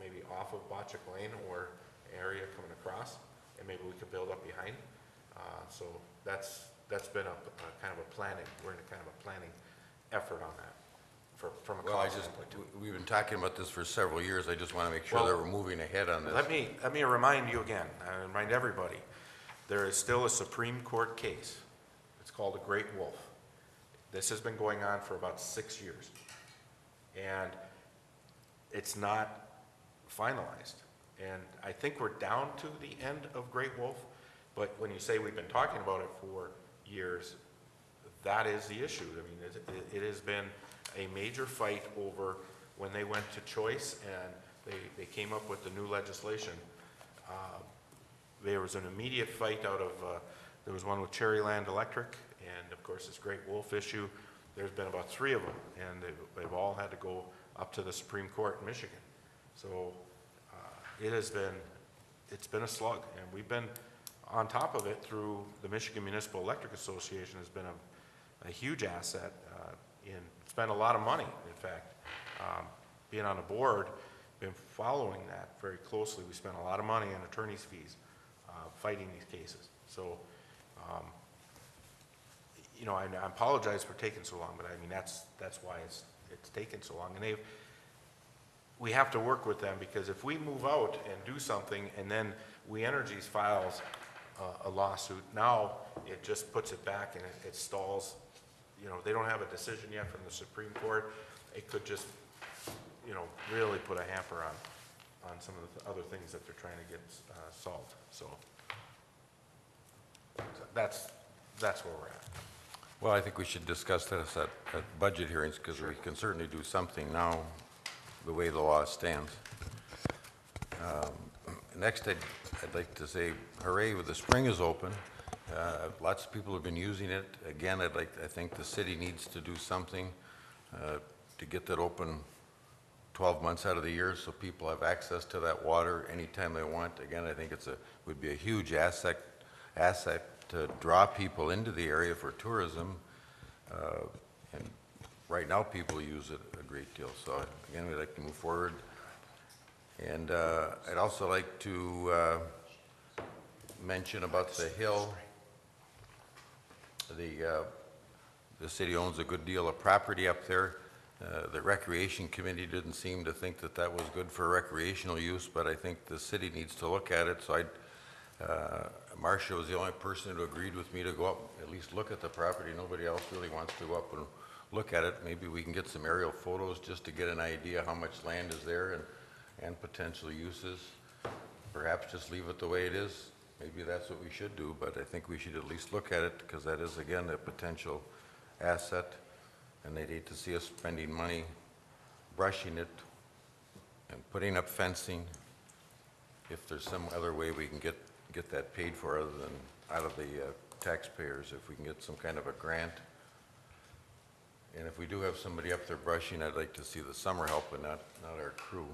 maybe off of Botchick Lane or area coming across, and maybe we could build up behind. So that's been a kind of a planning. We're in a kind of a planning effort on that from a cost standpoint too. We've been talking about this for several years. I just want to make sure that we're moving ahead on this. Let me remind you again, I remind everybody, there is still a Supreme Court case. It's called the Great Wolf. This has been going on for about 6 years, and it's not finalized. And I think we're down to the end of Great Wolf, but when you say we've been talking about it for years, that is the issue. I mean, it has been a major fight over when they went to choice and they came up with the new legislation. There was an immediate fight out of, there was one with Cherryland Electric, and of course this Great Wolf issue. There's been about 3 of them, and they've all had to go up to the Supreme Court in Michigan. So it's been a slug, and we've been on top of it through the Michigan Municipal Electric Association. Has been a huge asset, spent a lot of money, in fact. Being on the board, been following that very closely. We spent a lot of money on attorney's fees fighting these cases. So, I apologize for taking so long, but I mean, that's why it's taken so long. And we have to work with them, because if we move out and do something and then We Energies files a lawsuit, now it just puts it back and it stalls, you know, they don't have a decision yet from the Supreme Court. It could just, you know, really put a hamper on some of the other things that they're trying to get solved, so. That's where we're at. Well, I think we should discuss this at budget hearings, because we can certainly do something now, the way the law stands. Next, I'd like to say hooray, the spring is open. Lots of people have been using it. Again, I think the city needs to do something to get that open 12 months out of the year, so people have access to that water anytime they want. Again, I think would be a huge asset to draw people into the area for tourism. And right now, people use it a great deal. So again, we'd like to move forward. And I'd also like to mention about the hill. The city owns a good deal of property up there. The Recreation Committee didn't seem to think that that was good for recreational use, but I think the city needs to look at it. So Marcia was the only person who agreed with me to go up, at least look at the property. Nobody else really wants to go up and look at it. Maybe we can get some aerial photos just to get an idea how much land is there and potential uses. Perhaps just leave it the way it is. Maybe that's what we should do, but I think we should at least look at it, because that is, again, a potential asset, and they'd hate to see us spending money brushing it and putting up fencing if there's some other way we can get that paid for other than out of the taxpayers, if we can get some kind of a grant. And if we do have somebody up there brushing, I'd like to see the summer help and not our crew.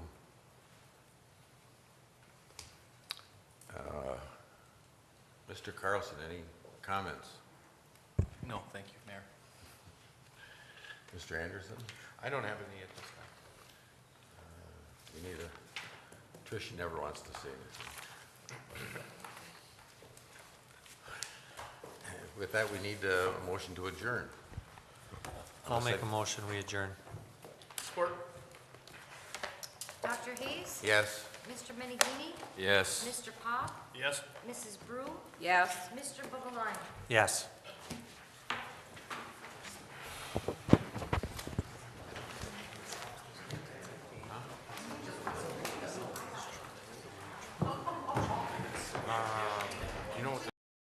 Mr. Carlson, any comments? No, thank you, Mayor. Mr. Anderson? I don't have any at this time. We need Trish never wants to say anything. With that, we need a motion to adjourn. I'll make a motion, we adjourn. Support. Dr. Hayes? Yes? Mr. Menigini? Yes. Mr. Pop? Yes. Mrs. Brew? Yes. Mr. Bugalayan? Yes.